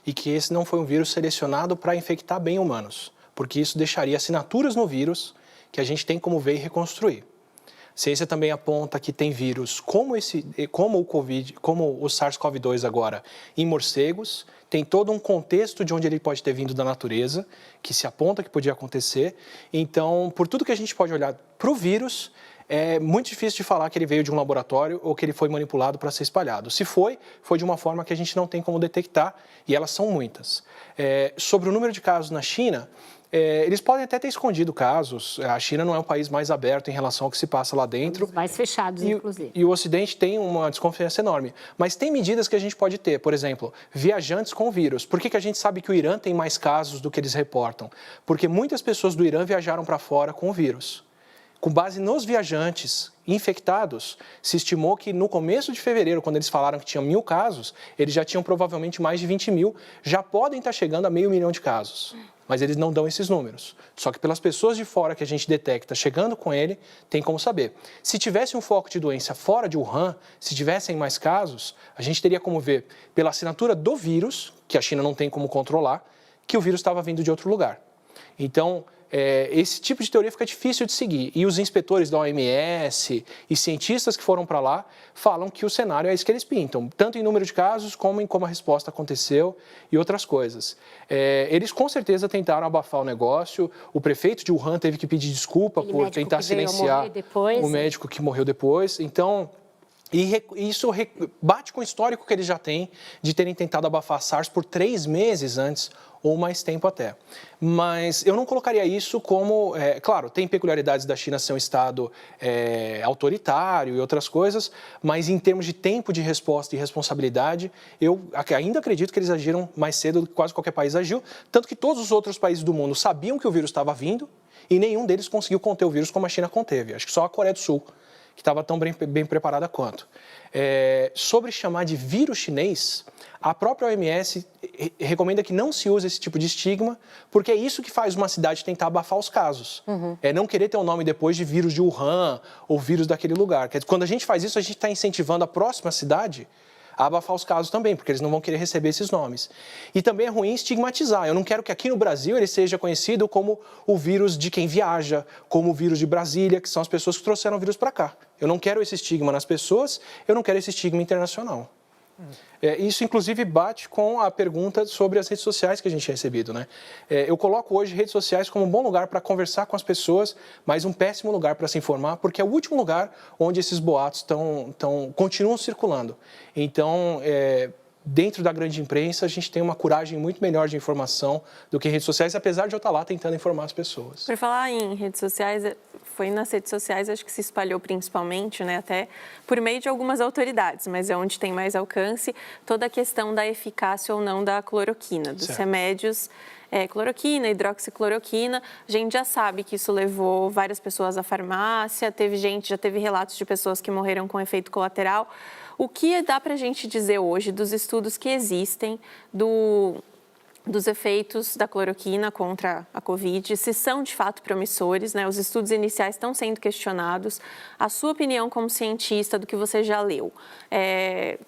e que esse não foi um vírus selecionado para infectar bem humanos, porque isso deixaria assinaturas no vírus que a gente tem como ver e reconstruir. A ciência também aponta que tem vírus como o Covid, como o SARS-CoV-2 agora, em morcegos. Tem todo um contexto de onde ele pode ter vindo da natureza, que se aponta que podia acontecer. Então, por tudo que a gente pode olhar para o vírus, é muito difícil de falar que ele veio de um laboratório ou que ele foi manipulado para ser espalhado. Se foi de uma forma que a gente não tem como detectar, e elas são muitas. Sobre o número de casos na China, eles podem até ter escondido casos. A China não é o país mais aberto em relação ao que se passa lá dentro. Os mais fechados, inclusive. E o Ocidente tem uma desconfiança enorme. Mas tem medidas que a gente pode ter. Por exemplo, viajantes com vírus. Por que a gente sabe que o Irã tem mais casos do que eles reportam? Porque muitas pessoas do Irã viajaram para fora com o vírus. Com base nos viajantes infectados, se estimou que no começo de fevereiro, quando eles falaram que tinham 1.000 casos, eles já tinham provavelmente mais de 20 mil, já podem estar chegando a 500 mil de casos. Mas eles não dão esses números. Só que pelas pessoas de fora que a gente detecta chegando com ele, tem como saber. Se tivesse um foco de doença fora de Wuhan, se tivessem mais casos, a gente teria como ver pela assinatura do vírus, que a China não tem como controlar, que o vírus estava vindo de outro lugar. Então, esse tipo de teoria fica difícil de seguir. E os inspetores da OMS e cientistas que foram para lá falam que o cenário é esse que eles pintam, tanto em número de casos como em como a resposta aconteceu e outras coisas. Eles com certeza tentaram abafar o negócio. O prefeito de Wuhan teve que pedir desculpa por tentar silenciar o médico que morreu depois. Então, isso bate com o histórico que eles já têm de terem tentado abafar a SARS por 3 meses antes ou mais tempo até. Mas eu não colocaria isso como... claro, tem peculiaridades da China ser um Estado autoritário e outras coisas, mas em termos de tempo de resposta e responsabilidade, eu ainda acredito que eles agiram mais cedo do que quase qualquer país agiu, tanto que todos os outros países do mundo sabiam que o vírus estava vindo e nenhum deles conseguiu conter o vírus como a China conteve. Acho que só a Coreia do Sul, que estava tão bem preparada quanto. Sobre chamar de vírus chinês, a própria OMS recomenda que não se use esse tipo de estigma, porque é isso que faz uma cidade tentar abafar os casos. É não querer ter o nome depois de vírus de Wuhan ou vírus daquele lugar. Quando a gente faz isso, a gente está incentivando a próxima cidade a abafar os casos também, porque eles não vão querer receber esses nomes. E também é ruim estigmatizar. Eu não quero que aqui no Brasil ele seja conhecido como o vírus de quem viaja, como o vírus de Brasília, que são as pessoas que trouxeram o vírus para cá. Eu não quero esse estigma nas pessoas, eu não quero esse estigma internacional. Isso, inclusive, bate com a pergunta sobre as redes sociais que a gente tem recebido, né? Eu coloco hoje redes sociais como um bom lugar para conversar com as pessoas, mas um péssimo lugar para se informar, porque é o último lugar onde esses boatos continuam circulando. Então, dentro da grande imprensa, a gente tem uma coragem muito melhor de informação do que redes sociais, apesar de eu estar lá tentando informar as pessoas. Por falar em redes sociais, foi nas redes sociais, acho que se espalhou principalmente, né, até por meio de algumas autoridades, mas é onde tem mais alcance, toda a questão da eficácia ou não da cloroquina, dos remédios, cloroquina, hidroxicloroquina. A gente já sabe que isso levou várias pessoas à farmácia, já teve relatos de pessoas que morreram com efeito colateral. O que dá para a gente dizer hoje dos estudos que existem, dos efeitos da cloroquina contra a Covid, se são de fato promissores, né? Os estudos iniciais estão sendo questionados. A sua opinião como cientista do que você já leu,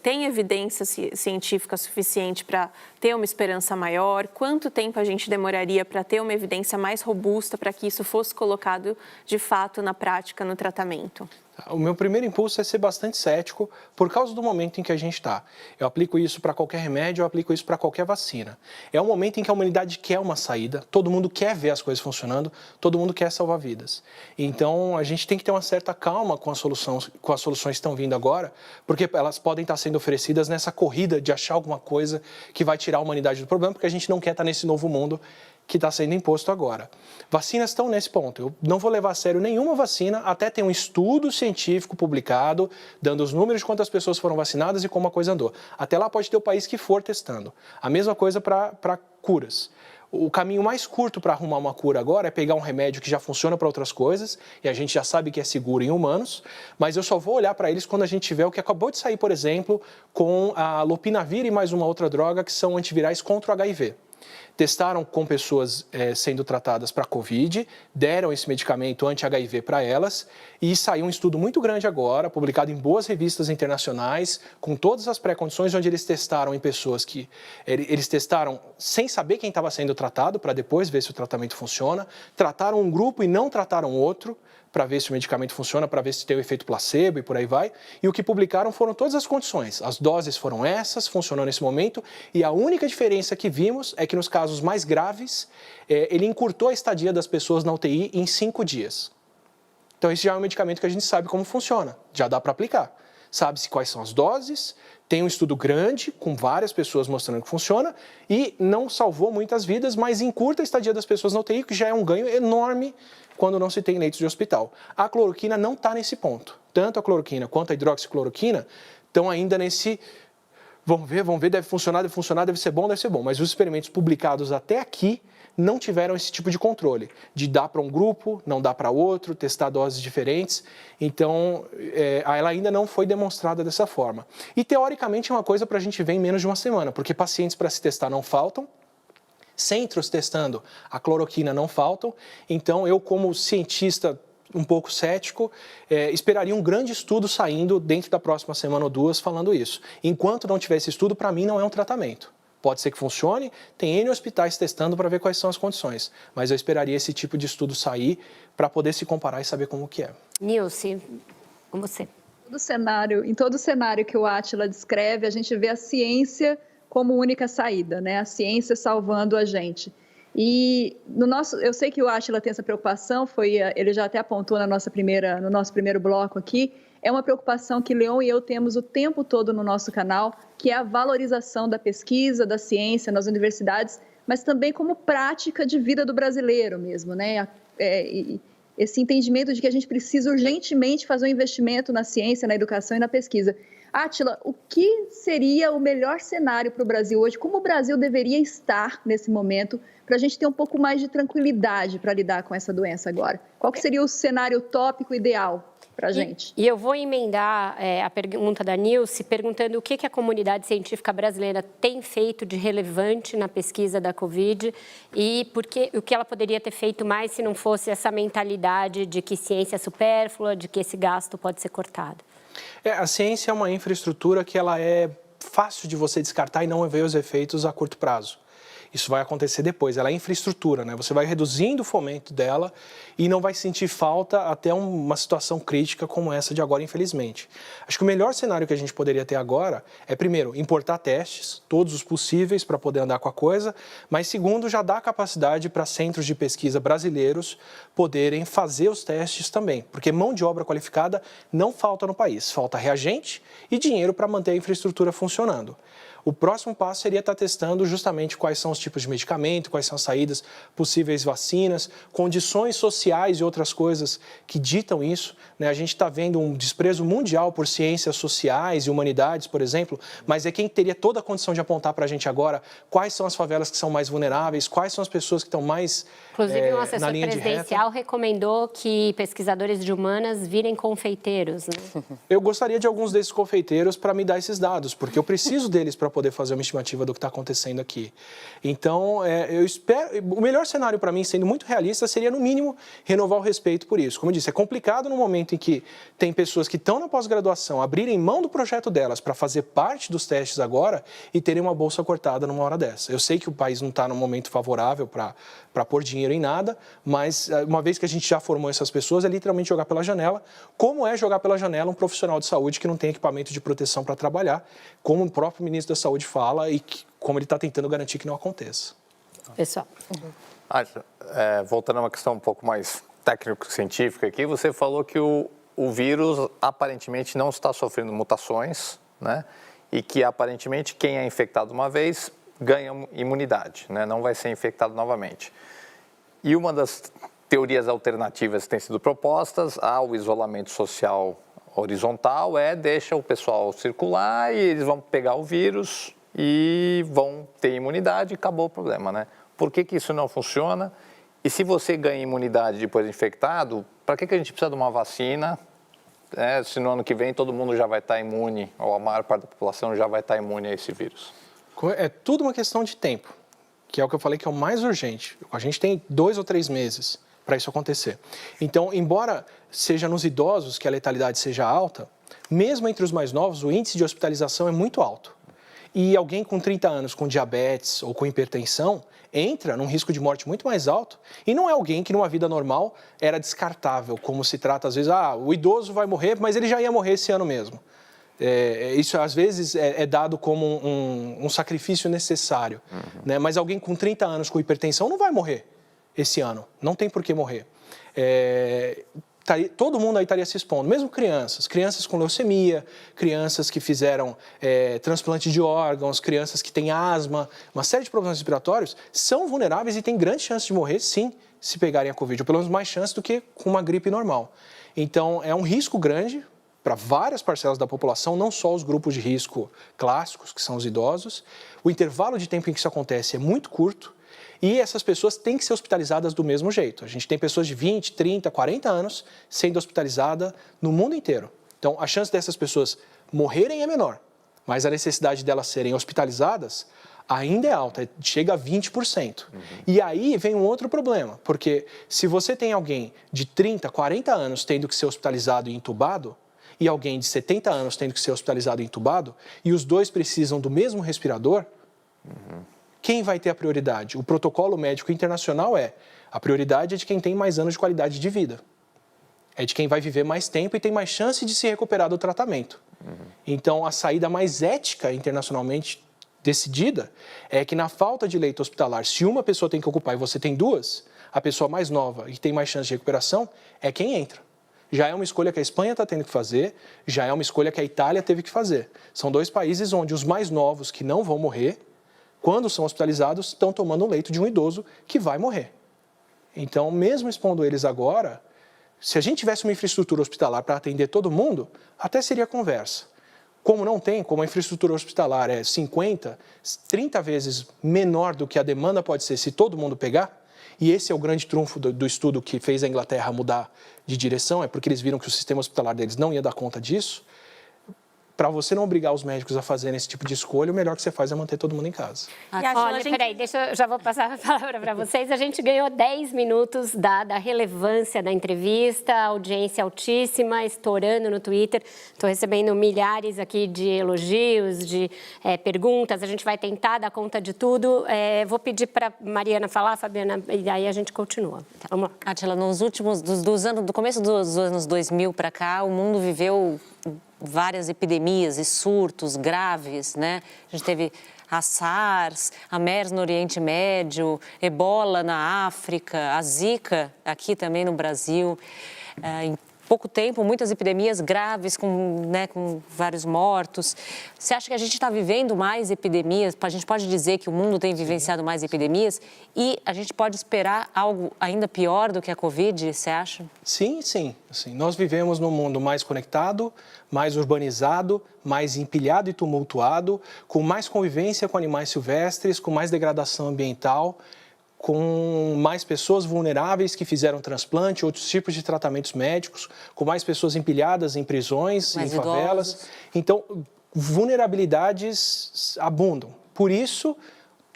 tem evidência científica suficiente para ter uma esperança maior? Quanto tempo a gente demoraria para ter uma evidência mais robusta para que isso fosse colocado de fato na prática, no tratamento? O meu primeiro impulso é ser bastante cético por causa do momento em que a gente está. Eu aplico isso para qualquer remédio, eu aplico isso para qualquer vacina. É um momento em que a humanidade quer uma saída, todo mundo quer ver as coisas funcionando, todo mundo quer salvar vidas. Então, a gente tem que ter uma certa calma com as soluções que estão vindo agora, porque elas podem estar sendo oferecidas nessa corrida de achar alguma coisa que vai tirar a humanidade do problema, porque a gente não quer estar nesse novo mundo que está sendo imposto agora. Vacinas estão nesse ponto. Eu não vou levar a sério nenhuma vacina até ter um estudo científico publicado, dando os números de quantas pessoas foram vacinadas e como a coisa andou. Até lá pode ter o país que for testando. A mesma coisa para curas. O caminho mais curto para arrumar uma cura agora é pegar um remédio que já funciona para outras coisas, e a gente já sabe que é seguro em humanos, mas eu só vou olhar para eles quando a gente tiver o que acabou de sair, por exemplo, com a lopinavir e mais uma outra droga, que são antivirais contra o HIV. Testaram com pessoas sendo tratadas para Covid, deram esse medicamento anti-HIV para elas e saiu um estudo muito grande agora, publicado em boas revistas internacionais, com todas as pré-condições, onde eles testaram em pessoas que... Eles testaram sem saber quem estava sendo tratado, para depois ver se o tratamento funciona, trataram um grupo e não trataram outro, para ver se o medicamento funciona, para ver se tem o efeito placebo e por aí vai. E o que publicaram foram todas as condições. As doses foram essas, funcionou nesse momento, e a única diferença que vimos é que nos casos mais graves, ele encurtou a estadia das pessoas na UTI em 5 dias. Então, esse já é um medicamento que a gente sabe como funciona, já dá para aplicar. Sabe-se quais são as doses, tem um estudo grande, com várias pessoas mostrando que funciona, e não salvou muitas vidas, mas encurta a estadia das pessoas na UTI, que já é um ganho enorme quando não se tem leitos de hospital. A cloroquina não está nesse ponto. Tanto a cloroquina quanto a hidroxicloroquina estão ainda nesse... Vamos ver, deve funcionar, deve ser bom, mas os experimentos publicados até aqui não tiveram esse tipo de controle, de dar para um grupo, não dar para outro, testar doses diferentes. Então, ela ainda não foi demonstrada dessa forma. E, teoricamente, é uma coisa para a gente ver em menos de uma semana, porque pacientes para se testar não faltam, centros testando a cloroquina não faltam. Então, eu, como cientista um pouco cético, esperaria um grande estudo saindo dentro da próxima semana ou duas falando isso. Enquanto não tiver esse estudo, para mim, não é um tratamento. Pode ser que funcione, tem N hospitais testando para ver quais são as condições, mas eu esperaria esse tipo de estudo sair para poder se comparar e saber como que é. Nilce, com você. Em todo cenário que o Átila descreve, a gente vê a ciência como única saída, né? A ciência salvando a gente. E eu sei que o Átila tem essa preocupação, ele já até apontou no nosso primeiro bloco aqui, é uma preocupação que Leon e eu temos o tempo todo no nosso canal, que é a valorização da pesquisa, da ciência nas universidades, mas também como prática de vida do brasileiro mesmo, né? Esse entendimento de que a gente precisa urgentemente fazer um investimento na ciência, na educação e na pesquisa. Átila, o que seria o melhor cenário para o Brasil hoje? Como o Brasil deveria estar nesse momento para a gente ter um pouco mais de tranquilidade para lidar com essa doença agora? Qual que seria o cenário utópico ideal para a gente? E eu vou emendar a pergunta da Nilce, perguntando o que a comunidade científica brasileira tem feito de relevante na pesquisa da Covid e o que ela poderia ter feito mais se não fosse essa mentalidade de que ciência é supérflua, de que esse gasto pode ser cortado. A ciência é uma infraestrutura que ela é fácil de você descartar e não ver os efeitos a curto prazo. Isso vai acontecer depois, ela é infraestrutura, né? Você vai reduzindo o fomento dela e não vai sentir falta até uma situação crítica como essa de agora, infelizmente. Acho que o melhor cenário que a gente poderia ter agora é, primeiro, importar testes, todos os possíveis para poder andar com a coisa, mas, segundo, já dar capacidade para centros de pesquisa brasileiros poderem fazer os testes também, porque mão de obra qualificada não falta no país, falta reagente e dinheiro para manter a infraestrutura funcionando. O próximo passo seria estar testando justamente quais são os tipos de medicamento, quais são as saídas, possíveis vacinas, condições sociais e outras coisas que ditam isso, né? A gente está vendo um desprezo mundial por ciências sociais e humanidades, por exemplo, mas é quem teria toda a condição de apontar para a gente agora quais são as favelas que são mais vulneráveis, quais são as pessoas que estão mais Inclusive, um assessor na linha de reta. presidencial recomendou que pesquisadores de humanas virem confeiteiros, né? Eu gostaria de alguns desses confeiteiros para me dar esses dados, porque eu preciso deles para poder fazer uma estimativa do que está acontecendo aqui. Então, eu espero... O melhor cenário para mim, sendo muito realista, seria, no mínimo, renovar o respeito por isso. Como eu disse, é complicado no momento em que tem pessoas que estão na pós-graduação abrirem mão do projeto delas para fazer parte dos testes agora e terem uma bolsa cortada numa hora dessa. Eu sei que o país não está num momento favorável para pôr dinheiro em nada, mas uma vez que a gente já formou essas pessoas, é literalmente jogar pela janela. Como é jogar pela janela um profissional de saúde que não tem equipamento de proteção para trabalhar, como o próprio ministro da Saúde fala e como ele está tentando garantir que não aconteça. Pessoal. Voltando a uma questão um pouco mais técnico-científica aqui, você falou que o vírus aparentemente não está sofrendo mutações, né? E que aparentemente quem é infectado uma vez ganha imunidade, né? Não vai ser infectado novamente. E uma das teorias alternativas que têm sido propostas ao isolamento social horizontal deixa o pessoal circular e eles vão pegar o vírus e vão ter imunidade e acabou o problema, né? Por que isso não funciona? E se você ganha imunidade depois de infectado, para que a gente precisa de uma vacina? Se no ano que vem todo mundo já vai estar imune, ou a maior parte da população já vai estar imune a esse vírus? É tudo uma questão de tempo, que é o que eu falei que é o mais urgente. A gente tem 2 ou 3 meses para isso acontecer. Então, embora seja nos idosos que a letalidade seja alta, mesmo entre os mais novos, o índice de hospitalização é muito alto. E alguém com 30 anos com diabetes ou com hipertensão entra num risco de morte muito mais alto e não é alguém que numa vida normal era descartável, como se trata às vezes, o idoso vai morrer, mas ele já ia morrer esse ano mesmo. Isso às vezes é dado como um sacrifício necessário, né? Mas alguém com 30 anos com hipertensão não vai morrer esse ano, não tem por que morrer. Todo mundo aí estaria se expondo, mesmo crianças com leucemia, crianças que fizeram transplante de órgãos, crianças que têm asma, uma série de problemas respiratórios, são vulneráveis e têm grande chance de morrer, sim, se pegarem a Covid, ou pelo menos mais chance do que com uma gripe normal. Então, é um risco grande para várias parcelas da população, não só os grupos de risco clássicos, que são os idosos. O intervalo de tempo em que isso acontece é muito curto e essas pessoas têm que ser hospitalizadas do mesmo jeito. A gente tem pessoas de 20, 30, 40 anos sendo hospitalizadas no mundo inteiro. Então, a chance dessas pessoas morrerem é menor, mas a necessidade delas serem hospitalizadas ainda é alta, chega a 20%. E aí vem um outro problema, porque se você tem alguém de 30, 40 anos tendo que ser hospitalizado e entubado, e alguém de 70 anos tendo que ser hospitalizado e entubado, e os dois precisam do mesmo respirador, quem vai ter a prioridade? O protocolo médico internacional a prioridade é de quem tem mais anos de qualidade de vida. É de quem vai viver mais tempo e tem mais chance de se recuperar do tratamento. Então, a saída mais ética internacionalmente decidida é que na falta de leito hospitalar, se uma pessoa tem que ocupar e você tem 2, a pessoa mais nova e que tem mais chance de recuperação é quem entra. Já é uma escolha que a Espanha está tendo que fazer, já é uma escolha que a Itália teve que fazer. São 2 países onde os mais novos que não vão morrer, quando são hospitalizados, estão tomando o leito de um idoso que vai morrer. Então, mesmo expondo eles agora, se a gente tivesse uma infraestrutura hospitalar para atender todo mundo, até seria conversa. Como não tem, como a infraestrutura hospitalar é 50, 30 vezes menor do que a demanda pode ser se todo mundo pegar, e esse é o grande trunfo do estudo que fez a Inglaterra mudar de direção, é porque eles viram que o sistema hospitalar deles não ia dar conta disso. para você não obrigar os médicos a fazerem esse tipo de escolha, o melhor que você faz é manter todo mundo em casa. Olha, peraí, já vou passar a palavra para vocês. A gente ganhou 10 minutos dada a relevância da entrevista, audiência altíssima, estourando no Twitter. Estou recebendo milhares aqui de elogios, de perguntas. A gente vai tentar dar conta de tudo. Vou pedir para Mariana falar, Fabiana, e aí a gente continua. Vamos lá. Átila, nos últimos, do começo dos anos 2000 para cá, o mundo viveu várias epidemias e surtos graves, né? A gente teve a SARS, a MERS no Oriente Médio, Ebola na África, a Zika aqui também no Brasil. Em pouco tempo, muitas epidemias graves com vários mortos. Você acha que a gente está vivendo mais epidemias? A gente pode dizer que o mundo tem vivenciado mais epidemias e a gente pode esperar algo ainda pior do que a Covid, você acha? Sim. Nós vivemos num mundo mais conectado, mais urbanizado, mais empilhado e tumultuado, com mais convivência com animais silvestres, com mais degradação ambiental, com mais pessoas vulneráveis que fizeram transplante, outros tipos de tratamentos médicos, com mais pessoas empilhadas em prisões, em favelas. Idosos. Então, vulnerabilidades abundam. Por isso,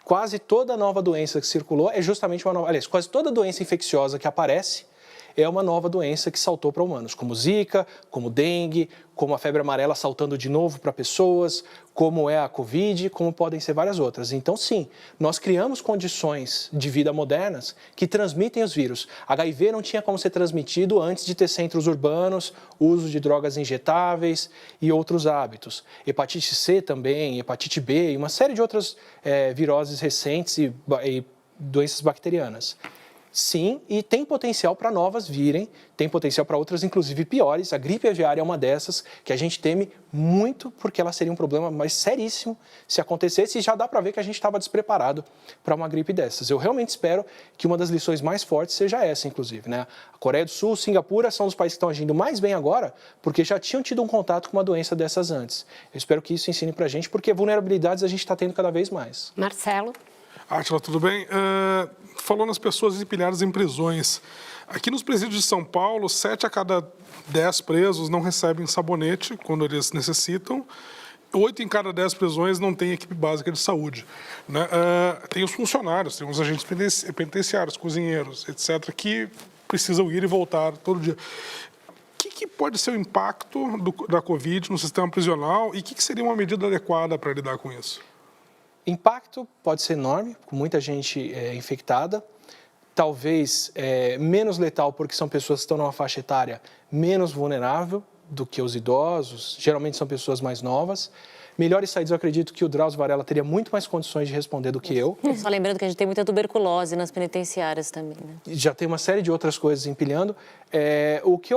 quase toda nova doença que circulou é justamente uma nova... Aliás, quase toda doença infecciosa que aparece é uma nova doença que saltou para humanos, como Zika, como dengue, como a febre amarela saltando de novo para pessoas, como é a Covid, como podem ser várias outras. Então, sim, nós criamos condições de vida modernas que transmitem os vírus. HIV não tinha como ser transmitido antes de ter centros urbanos, uso de drogas injetáveis e outros hábitos. Hepatite C também, hepatite B e uma série de outras viroses recentes e doenças bacterianas. Sim, e tem potencial para novas virem, tem potencial para outras, inclusive piores. A gripe aviária é uma dessas que a gente teme muito, porque ela seria um problema mais seríssimo se acontecesse, e já dá para ver que a gente estava despreparado para uma gripe dessas. Eu realmente espero que uma das lições mais fortes seja essa, inclusive, né? A Coreia do Sul, Singapura são os países que estão agindo mais bem agora, porque já tinham tido um contato com uma doença dessas antes. Eu espero que isso ensine para a gente, porque vulnerabilidades a gente está tendo cada vez mais. Marcelo? Átila, tudo bem? Falou nas pessoas empilhadas em prisões. Aqui nos presídios de São Paulo, 7 a cada 10 presos não recebem sabonete quando eles necessitam. 8 em cada 10 prisões não têm equipe básica de saúde, né? Tem os funcionários, tem os agentes penitenciários, cozinheiros, etc., que precisam ir e voltar todo dia. O que pode ser o impacto da Covid no sistema prisional e o que seria uma medida adequada para lidar com isso? Impacto pode ser enorme, com muita gente infectada, talvez menos letal porque são pessoas que estão numa faixa etária menos vulnerável do que os idosos, geralmente são pessoas mais novas. Melhores saídas, eu acredito que o Drauzio Varela teria muito mais condições de responder do que eu. Só lembrando que a gente tem muita tuberculose nas penitenciárias também, né? Já tem uma série de outras coisas empilhando. O que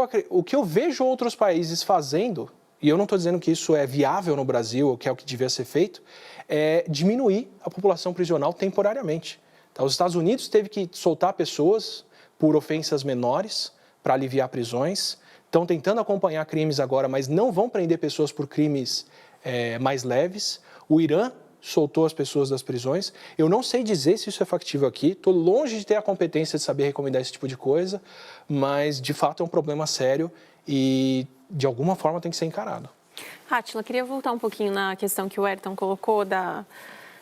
eu vejo outros países fazendo, e eu não estou dizendo que isso é viável no Brasil, ou que é o que devia ser feito, é diminuir a população prisional temporariamente. Tá? Os Estados Unidos teve que soltar pessoas por ofensas menores para aliviar prisões. Estão tentando acompanhar crimes agora, mas não vão prender pessoas por crimes mais leves. O Irã soltou as pessoas das prisões. Eu não sei dizer se isso é factível aqui. Estou longe de ter a competência de saber recomendar esse tipo de coisa, mas, de fato, é um problema sério e, de alguma forma, tem que ser encarado. Átila, queria voltar um pouquinho na questão que o Ayrton colocou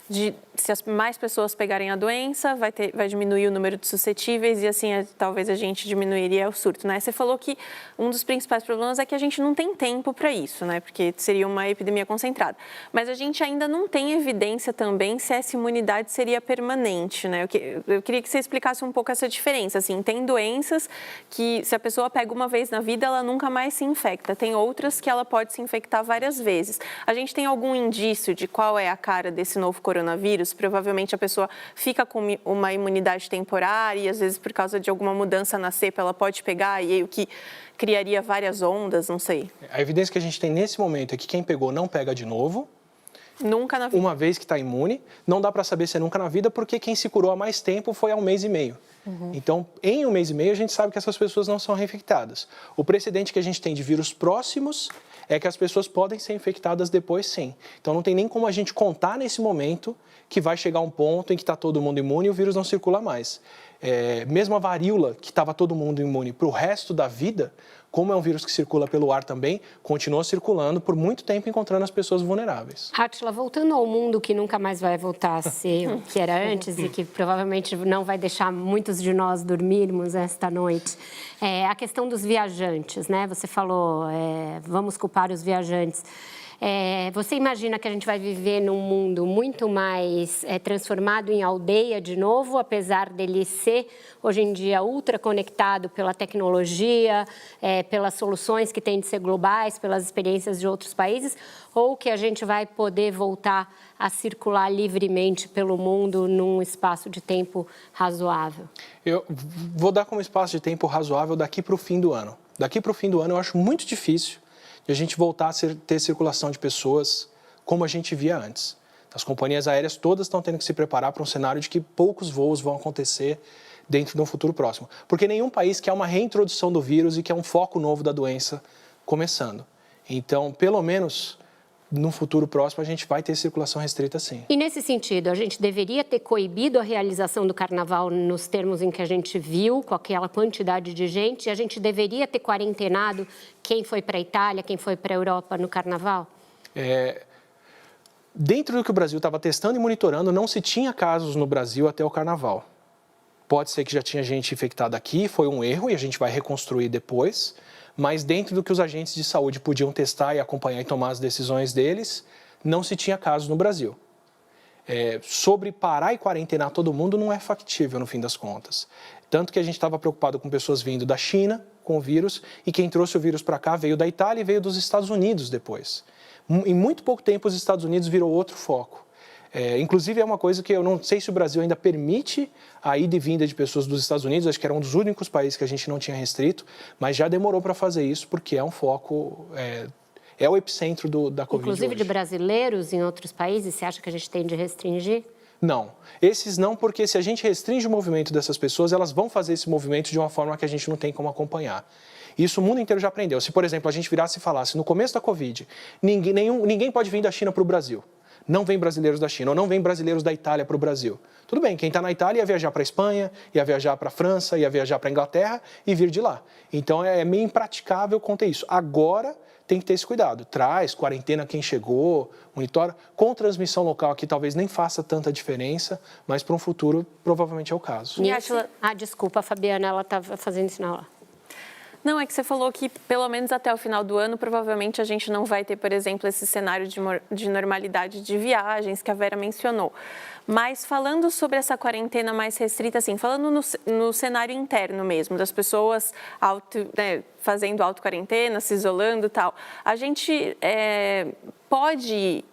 de se as mais pessoas pegarem a doença, vai diminuir o número de suscetíveis e assim talvez a gente diminuiria o surto, né? Você falou que um dos principais problemas é que a gente não tem tempo para isso, né? Porque seria uma epidemia concentrada. Mas a gente ainda não tem evidência também se essa imunidade seria permanente, né? Eu queria que você explicasse um pouco essa diferença. Assim, tem doenças que se a pessoa pega uma vez na vida, ela nunca mais se infecta. Tem outras que ela pode se infectar várias vezes. A gente tem algum indício de qual é a cara desse novo coronavírus? Provavelmente a pessoa fica com uma imunidade temporária e às vezes por causa de alguma mudança na cepa ela pode pegar e aí o que criaria várias ondas, não sei. A evidência que a gente tem nesse momento é que quem pegou não pega de novo. Nunca na vida. Uma vez que está imune, não dá para saber se é nunca na vida porque quem se curou há mais tempo foi há 1 mês e meio. Então, em 1 mês e meio, a gente sabe que essas pessoas não são reinfectadas. O precedente que a gente tem de vírus próximos é que as pessoas podem ser infectadas depois, sim. Então, não tem nem como a gente contar nesse momento que vai chegar um ponto em que está todo mundo imune e o vírus não circula mais. mesmo a varíola, que estava todo mundo imune para o resto da vida, como é um vírus que circula pelo ar também, continua circulando por muito tempo, encontrando as pessoas vulneráveis. Átila, voltando ao mundo que nunca mais vai voltar a ser o que era antes e que provavelmente não vai deixar muitos de nós dormirmos esta noite, a questão dos viajantes, né? Você falou, vamos culpar os viajantes. Você imagina que a gente vai viver num mundo muito mais transformado em aldeia de novo, apesar dele ser, hoje em dia, ultra conectado pela tecnologia, pelas soluções que têm de ser globais, pelas experiências de outros países, ou que a gente vai poder voltar a circular livremente pelo mundo num espaço de tempo razoável? Eu vou dar como espaço de tempo razoável daqui para o fim do ano. Daqui para o fim do ano eu acho muito difícil de a gente voltar a ter circulação de pessoas como a gente via antes. As companhias aéreas todas estão tendo que se preparar para um cenário de que poucos voos vão acontecer dentro de um futuro próximo. Porque nenhum país quer uma reintrodução do vírus e quer um foco novo da doença começando. Então, pelo menos, no futuro próximo, a gente vai ter circulação restrita, sim. E nesse sentido, a gente deveria ter coibido a realização do carnaval nos termos em que a gente viu, com aquela quantidade de gente, e a gente deveria ter quarentenado quem foi para a Itália, quem foi para a Europa no carnaval? Dentro do que o Brasil estava testando e monitorando, não se tinha casos no Brasil até o carnaval. Pode ser que já tinha gente infectada aqui, foi um erro e a gente vai reconstruir depois, mas dentro do que os agentes de saúde podiam testar e acompanhar e tomar as decisões deles, não se tinha casos no Brasil. Sobre parar e quarentenar todo mundo não é factível no fim das contas. Tanto que a gente estava preocupado com pessoas vindo da China com o vírus e quem trouxe o vírus para cá veio da Itália e veio dos Estados Unidos depois. Em muito pouco tempo os Estados Unidos virou outro foco. Inclusive é uma coisa que eu não sei se o Brasil ainda permite a ida e vinda de pessoas dos Estados Unidos, acho que era um dos únicos países que a gente não tinha restrito, mas já demorou para fazer isso porque é um foco, é o epicentro da Covid inclusive hoje. De brasileiros em outros países, você acha que a gente tem de restringir? Não, esses não, porque se a gente restringe o movimento dessas pessoas, elas vão fazer esse movimento de uma forma que a gente não tem como acompanhar. Isso o mundo inteiro já aprendeu. Se, por exemplo, a gente virasse e falasse, no começo da Covid, ninguém pode vir da China para o Brasil. Não vem brasileiros da China, ou não vem brasileiros da Itália para o Brasil. Tudo bem, quem está na Itália ia viajar para a Espanha, ia viajar para a França, ia viajar para a Inglaterra e vir de lá. Então é meio impraticável conter isso. Agora tem que ter esse cuidado. Traz, quarentena quem chegou, monitora. Com transmissão local aqui talvez nem faça tanta diferença, mas para um futuro provavelmente é o caso. Desculpa, a Fabiana, ela estava fazendo sinal lá. Não, é que você falou que pelo menos até o final do ano, provavelmente a gente não vai ter, por exemplo, esse cenário de normalidade de viagens que a Vera mencionou. Mas falando sobre essa quarentena mais restrita, assim, falando no cenário interno mesmo, das pessoas fazendo auto-quarentena, se isolando e tal, a gente pode,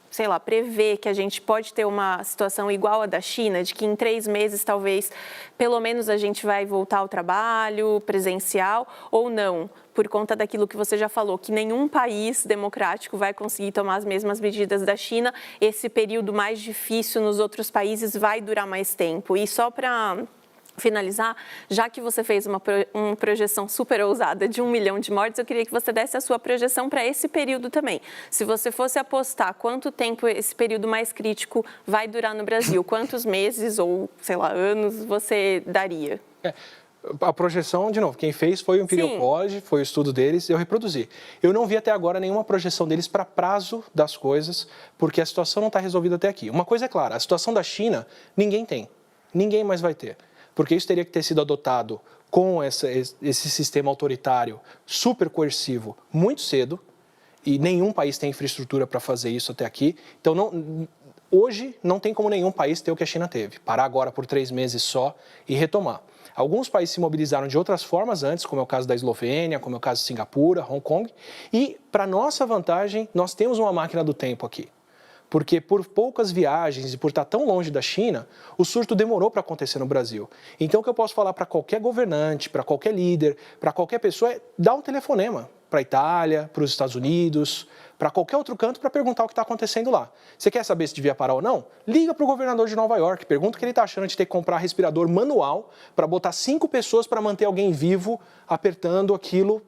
sei lá, prever que a gente pode ter uma situação igual à da China, de que em 3 meses, talvez, pelo menos a gente vai voltar ao trabalho presencial ou não, por conta daquilo que você já falou, que nenhum país democrático vai conseguir tomar as mesmas medidas da China, esse período mais difícil nos outros países vai durar mais tempo. E só para finalizar, já que você fez uma projeção super ousada de 1 milhão de mortes, eu queria que você desse a sua projeção para esse período também. Se você fosse apostar quanto tempo esse período mais crítico vai durar no Brasil, quantos meses ou, sei lá, anos você daria? A projeção, de novo, quem fez foi o Imperial College, foi o estudo deles, eu reproduzi. Eu não vi até agora nenhuma projeção deles para prazo das coisas, porque a situação não está resolvida até aqui. Uma coisa é clara, a situação da China, ninguém tem, ninguém mais vai ter. Porque isso teria que ter sido adotado com esse sistema autoritário super coercivo muito cedo, e nenhum país tem infraestrutura para fazer isso até aqui. Então, hoje, não tem como nenhum país ter o que a China teve. Parar agora por 3 meses só e retomar. Alguns países se mobilizaram de outras formas antes, como é o caso da Eslovênia, como é o caso de Singapura, Hong Kong. E, para nossa vantagem, nós temos uma máquina do tempo aqui. Porque por poucas viagens e por estar tão longe da China, o surto demorou para acontecer no Brasil. Então, o que eu posso falar para qualquer governante, para qualquer líder, para qualquer pessoa é dar um telefonema para a Itália, para os Estados Unidos, para qualquer outro canto para perguntar o que está acontecendo lá. Você quer saber se devia parar ou não? Liga para o governador de Nova York, pergunta o que ele está achando de ter que comprar respirador manual para botar 5 pessoas para manter alguém vivo apertando aquilo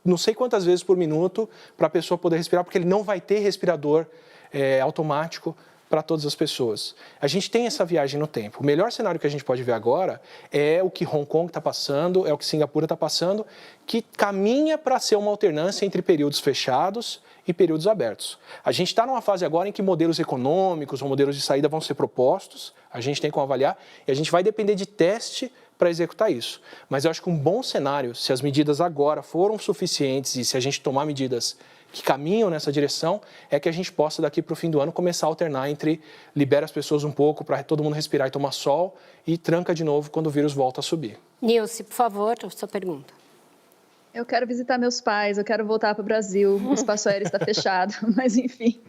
não sei quantas vezes por minuto para a pessoa poder respirar, porque ele não vai ter respirador automático para todas as pessoas. A gente tem essa viagem no tempo. O melhor cenário que a gente pode ver agora é o que Hong Kong está passando, é o que Singapura está passando, que caminha para ser uma alternância entre períodos fechados e períodos abertos. A gente está numa fase agora em que modelos econômicos ou modelos de saída vão ser propostos, a gente tem como avaliar, e a gente vai depender de teste para executar isso. Mas eu acho que um bom cenário, se as medidas agora foram suficientes e se a gente tomar medidas que caminham nessa direção, é que a gente possa, daqui para o fim do ano, começar a alternar entre libera as pessoas um pouco para todo mundo respirar e tomar sol e tranca de novo quando o vírus volta a subir. Nilce, por favor, a sua pergunta. Eu quero visitar meus pais, eu quero voltar para o Brasil, o espaço aéreo está fechado, mas enfim.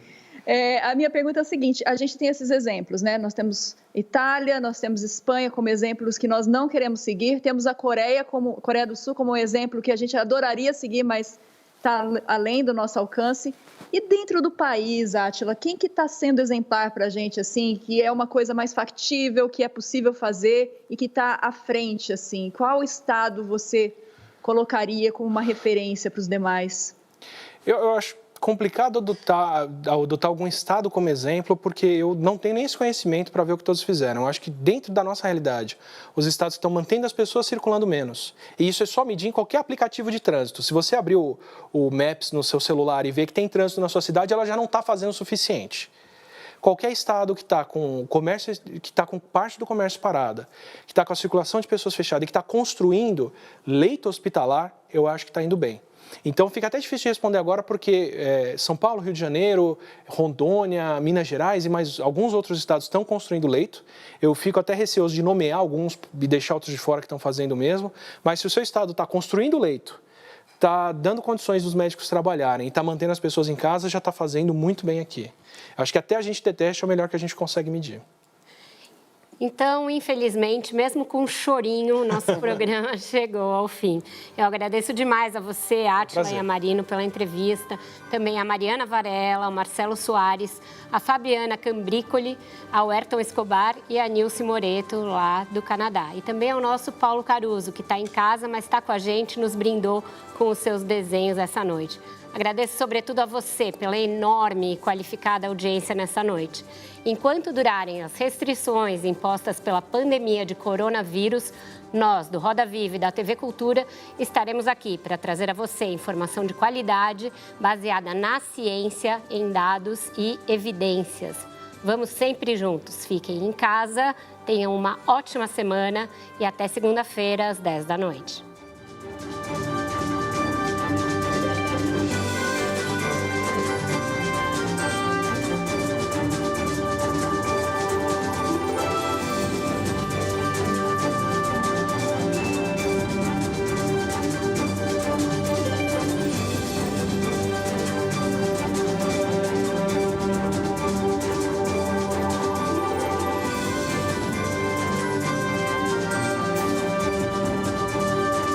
A minha pergunta é a seguinte, a gente tem esses exemplos, né? Nós temos Itália, nós temos Espanha como exemplos que nós não queremos seguir, temos a Coreia do Sul como um exemplo que a gente adoraria seguir, mas está além do nosso alcance. E dentro do país, Átila, quem que está sendo exemplar para a gente, assim, que é uma coisa mais factível, que é possível fazer e que está à frente, assim? Qual estado você colocaria como uma referência para os demais? Eu acho complicado adotar algum estado como exemplo, porque eu não tenho nem esse conhecimento para ver o que todos fizeram. Eu acho que dentro da nossa realidade, os estados estão mantendo as pessoas circulando menos. E isso é só medir em qualquer aplicativo de trânsito. Se você abrir o Maps no seu celular e ver que tem trânsito na sua cidade, ela já não está fazendo o suficiente. Qualquer estado que está com comércio, que está com parte do comércio parada, que está com a circulação de pessoas fechada e que está construindo leito hospitalar, eu acho que está indo bem. Então, fica até difícil de responder agora, porque São Paulo, Rio de Janeiro, Rondônia, Minas Gerais e mais alguns outros estados estão construindo leito. Eu fico até receoso de nomear alguns e deixar outros de fora que estão fazendo o mesmo. Mas se o seu estado está construindo leito, está dando condições dos médicos trabalharem e está mantendo as pessoas em casa, já está fazendo muito bem aqui. Acho que até a gente ter teste é o melhor que a gente consegue medir. Então, infelizmente, mesmo com um chorinho, nosso programa chegou ao fim. Eu agradeço demais a você, Átila e a Marino, pela entrevista. Também a Mariana Varela, o Marcelo Soares, a Fabiana Cambricoli, ao Ayrton Escobar e a Nilce Moreto, lá do Canadá. E também ao nosso Paulo Caruso, que está em casa, mas está com a gente, nos brindou com os seus desenhos essa noite. Agradeço, sobretudo, a você pela enorme e qualificada audiência nessa noite. Enquanto durarem as restrições impostas pela pandemia de coronavírus, nós, do Roda Viva e da TV Cultura, estaremos aqui para trazer a você informação de qualidade baseada na ciência, em dados e evidências. Vamos sempre juntos. Fiquem em casa, tenham uma ótima semana e até segunda-feira, às 10 da noite.